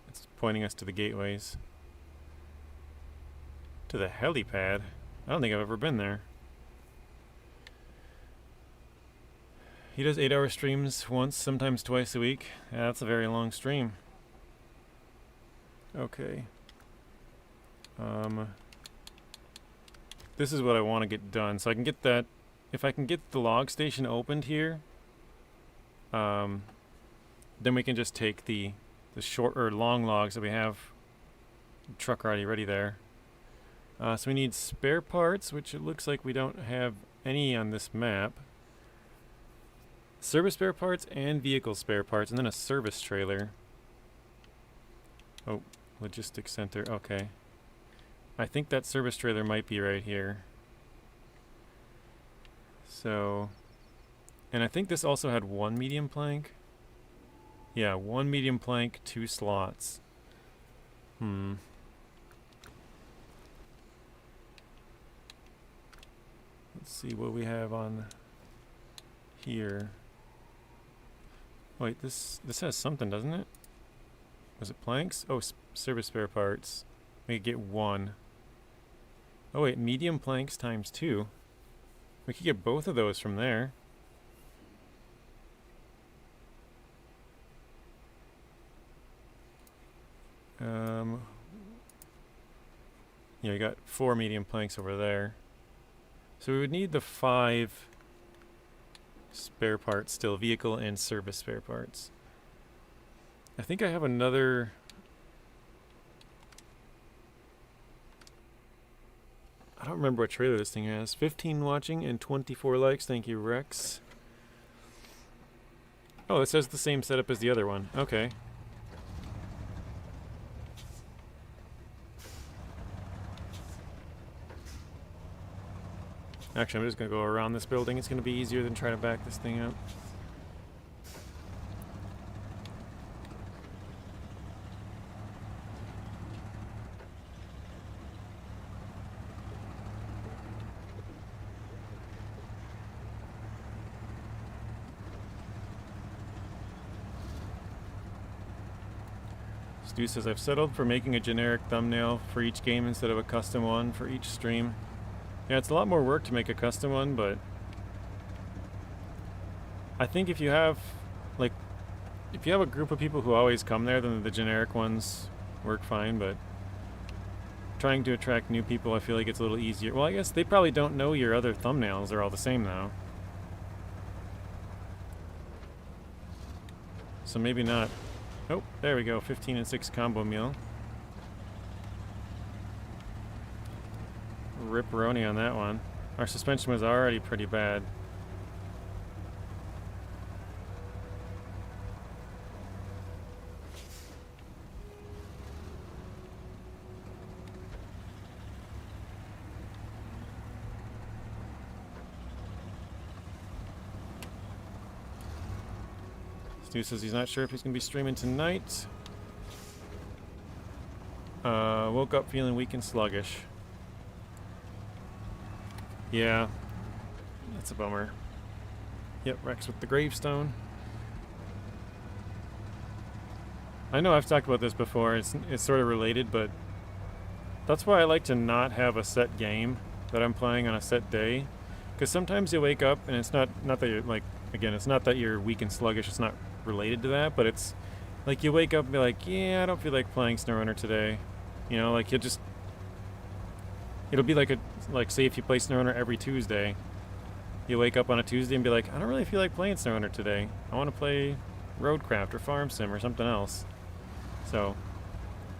It's pointing us to the gateways. To the helipad? I don't think I've ever been there. He does 8-hour streams once, sometimes twice a week. Yeah, that's a very long stream. Okay. This is what I want to get done. So I can get that... If I can get the log station opened here, then we can just take the short or long logs that we have. The truck already ready there. So we need spare parts, which it looks like we don't have any on this map. Service spare parts and vehicle spare parts, and then a service trailer. Oh, logistics center. Okay. I think that service trailer might be right here. So, and I think this also had 1 medium plank. Yeah, 1 medium plank, 2 slots. Let's see what we have on here. Wait, this has something, doesn't it? Was it planks? Oh, service spare parts. We could get 1. Oh wait, medium planks times 2. We could get both of those from there. Yeah, you got 4 medium planks over there. So we would need the 5 spare parts still, vehicle and service spare parts. I think I have another... I don't remember what trailer this thing has. 15 watching and 24 likes. Thank you, Rex. Oh, it says the same setup as the other one. Okay. Actually, I'm just going to go around this building. It's going to be easier than trying to back this thing up. Stu says, I've settled for making a generic thumbnail for each game instead of a custom one for each stream. Yeah, it's a lot more work to make a custom one, but I think if you have, like, if you have a group of people who always come there, then the generic ones work fine, but trying to attract new people, I feel like it's a little easier. Well, I guess they probably don't know your other thumbnails. They're all the same now. So maybe not. Oh, there we go. 15 and 6 combo meal. Rip-roni on that one. Our suspension was already pretty bad. Stu says he's not sure if he's going to be streaming tonight. Woke up feeling weak and sluggish. Yeah, that's a bummer. Yep, Rex with the gravestone. I know I've talked about this before. It's sort of related, but that's why I like to not have a set game that I'm playing on a set day. Because sometimes you wake up and it's not that you're like, again, it's not that you're weak and sluggish. It's not related to that, but it's like you wake up and be like, yeah, I don't feel like playing SnowRunner today. You know, like you'll just, it'll be like say if you play SnowRunner every Tuesday, you wake up on a Tuesday and be like, I don't really feel like playing SnowRunner today. I want to play Roadcraft or Farm Sim or something else. So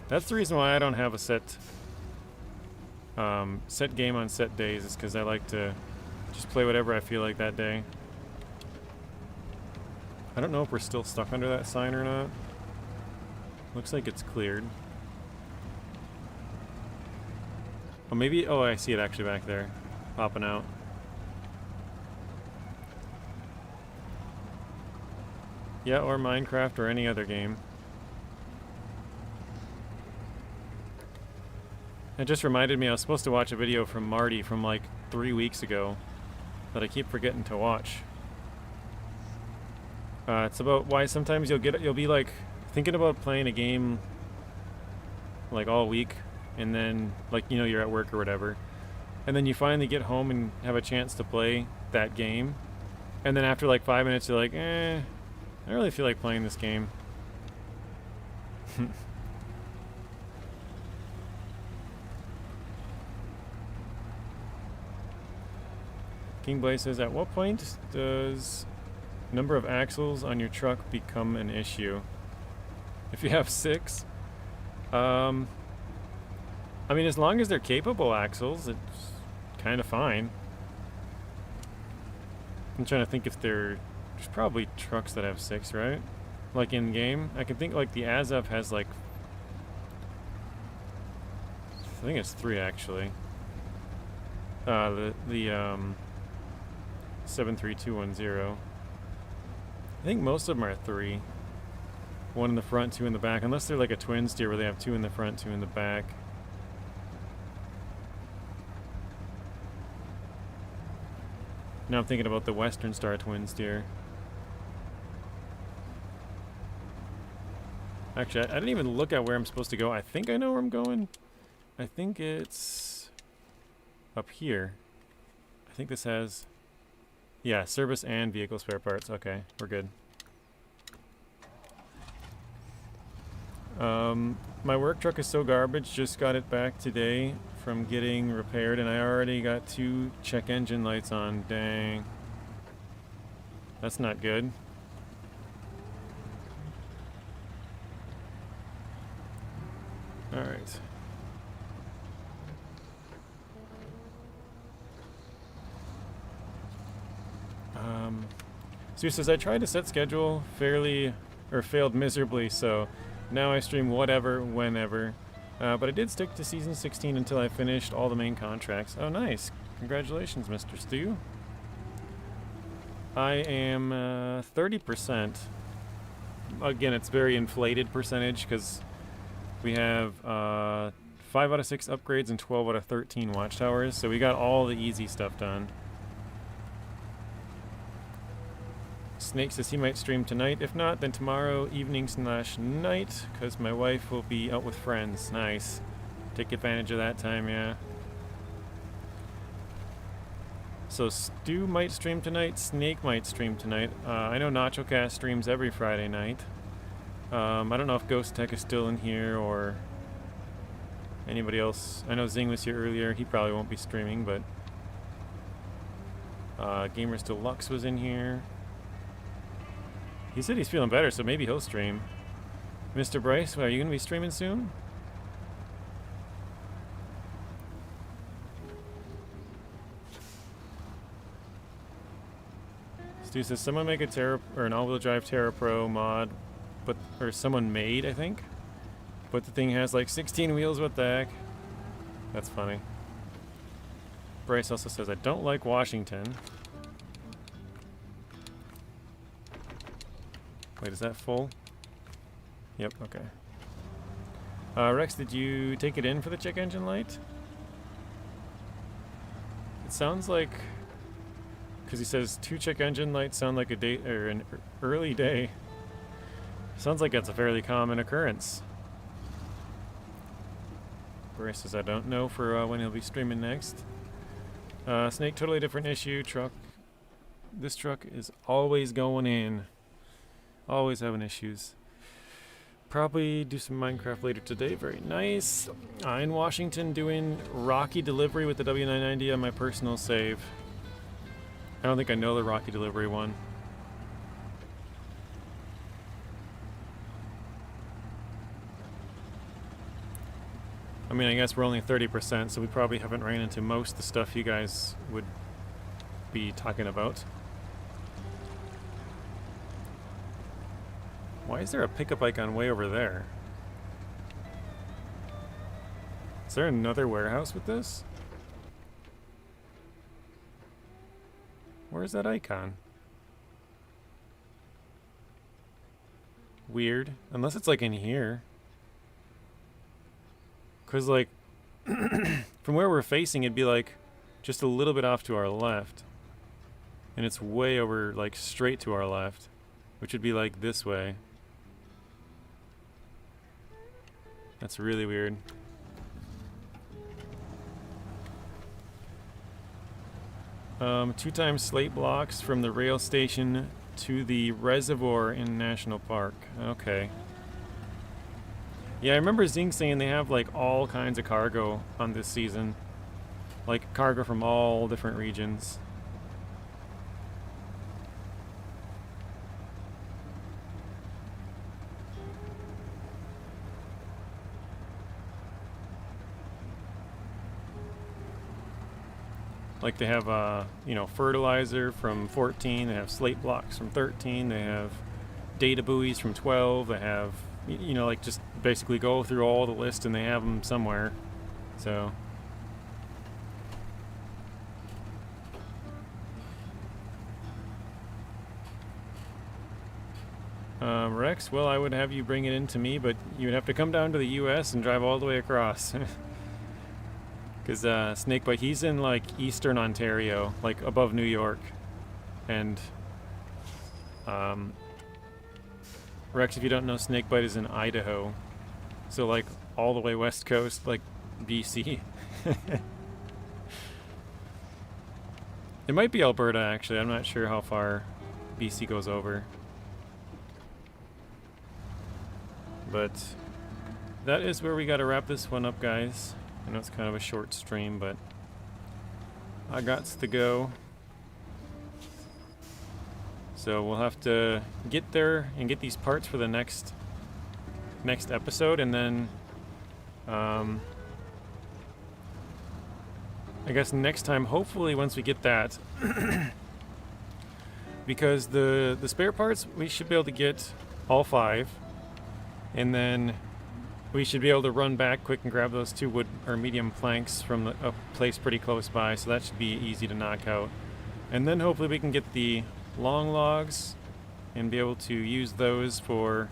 that's the reason why I don't have a set game on set days, is because I like to just play whatever I feel like that day. I don't know if we're still stuck under that sign or not. Looks like it's cleared. Oh, maybe... Oh, I see it actually back there. Popping out. Yeah, or Minecraft or any other game. It just reminded me I was supposed to watch a video from Marty from like 3 weeks ago that I keep forgetting to watch. It's about why sometimes you'll be like thinking about playing a game like all week, and then like, you know, you're at work or whatever, and then you finally get home and have a chance to play that game, and then after like 5 minutes you're like, I don't really feel like playing this game. King Blaze says, at what point does number of axles on your truck become an issue? If you have 6, I mean, as long as they're capable axles, it's kind of fine. I'm trying to think if there's probably trucks that have 6, right? Like in game, I can think like the Azov has like, I think it's 3 actually. The 73210. I think most of them are 3. 1 in the front, 2 in the back, unless they're like a twin steer where they have 2 in the front, 2 in the back. Now I'm thinking about the Western Star twin steer. Actually, I didn't even look at where I'm supposed to go. I think I know where I'm going. I think it's up here. I think this has, yeah, service and vehicle spare parts. Okay, we're good. My work truck is so garbage, just got it back today from getting repaired, and I already got 2 check engine lights on. Dang. That's not good. Alright. Stu says, I tried to set schedule failed miserably, so now I stream whatever, whenever. But I did stick to season 16 until I finished all the main contracts. Oh, nice. Congratulations, Mr. Stu. I am 30%. Again, it's very inflated percentage because we have 5 out of 6 upgrades and 12 out of 13 watchtowers, so we got all the easy stuff done. Snake says he might stream tonight. If not, then tomorrow evening/night, because my wife will be out with friends. Nice. Take advantage of that time, yeah. So Stu might stream tonight. Snake might stream tonight. I know NachoCast streams every Friday night. I don't know if Ghost Tech is still in here or anybody else. I know Zing was here earlier. He probably won't be streaming, but Gamers Deluxe was in here. He said he's feeling better, so maybe he'll stream. Mr. Bryce, are you going to be streaming soon? Stu says someone make a Terra or an all-wheel drive Terra Pro mod, or someone made, I think. But the thing has like 16 wheels. What the heck? That's funny. Bryce also says I don't like Washington. Wait, is that full? Yep, okay. Rex, did you take it in for the check engine light? It sounds like, because he says 2 check engine lights sound like a day or an early day. Sounds like that's a fairly common occurrence. Bryce says I don't know for when he'll be streaming next. Snake, totally different issue. Truck. This truck is always going in. Always having issues. Probably do some Minecraft later today. Very nice. In Washington, doing Rocky Delivery with the W990 on my personal save. I don't think I know the Rocky Delivery one. I mean, I guess we're only 30%, so we probably haven't ran into most of the stuff you guys would be talking about. Why is there a pickup icon way over there? Is there another warehouse with this? Where's that icon? Weird. Unless it's like in here. Because like, from where we're facing, it'd be like just a little bit off to our left. And it's way over, like straight to our left. Which would be like this way. That's really weird. 2 times slate blocks from the rail station to the reservoir in National Park. Okay. Yeah, I remember Zing saying they have like all kinds of cargo on this season. Like cargo from all different regions. Like they have, you know, fertilizer from 14, they have slate blocks from 13, they have data buoys from 12, they have, you know, like just basically go through all the list and they have them somewhere. So. Rex, well, I would have you bring it in to me, but you would have to come down to the US and drive all the way across. Because Snakebite, he's in like eastern Ontario, like above New York. And Rex, if you don't know, Snakebite is in Idaho. So like all the way west coast, like BC. It might be Alberta actually, I'm not sure how far BC goes over. But that is where we got to wrap this one up, guys. I know it's kind of a short stream, but I got to go. So we'll have to get there and get these parts for the next episode, and then I guess next time, hopefully once we get that, because the spare parts, we should be able to get all 5, and then we should be able to run back quick and grab those 2 wood or medium planks from a place pretty close by, so that should be easy to knock out. And then hopefully we can get the long logs and be able to use those for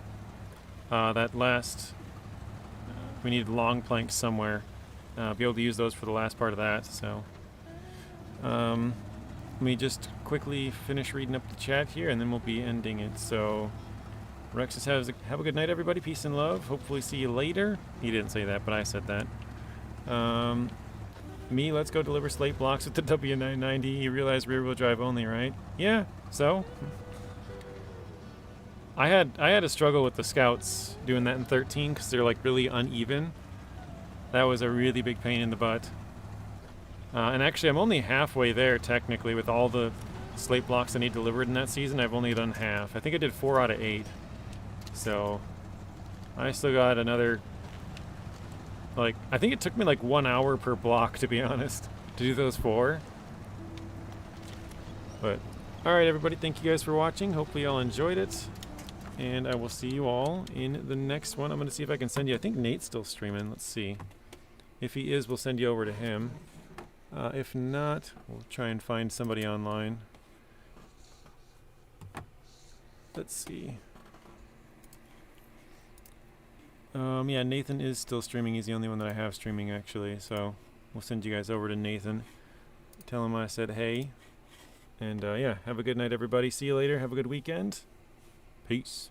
that last, we need long planks somewhere, be able to use those for the last part of that. So let me just quickly finish reading up the chat here, and then we'll be ending it. So Rex says, have a good night, everybody. Peace and love. Hopefully see you later. He didn't say that, but I said that. Me, let's go deliver slate blocks with the W990. You realize rear-wheel drive only, right? Yeah, so? I had a struggle with the Scouts doing that in 13 because they're like really uneven. That was a really big pain in the butt. And actually, I'm only halfway there, technically, with all the slate blocks I need delivered in that season. I've only done half. I think I did 4 out of 8. So I still got another, like, I think it took me like 1 hour per block, to be honest, to do those 4. But, alright everybody, thank you guys for watching. Hopefully y'all enjoyed it. And I will see you all in the next one. I'm going to see if I can send you, I think Nate's still streaming. Let's see. If he is, we'll send you over to him. If not, we'll try and find somebody online. Let's see. Yeah, Nathan is still streaming. He's the only one that I have streaming, actually. So we'll send you guys over to Nathan. Tell him I said hey. And yeah, have a good night, everybody. See you later. Have a good weekend. Peace.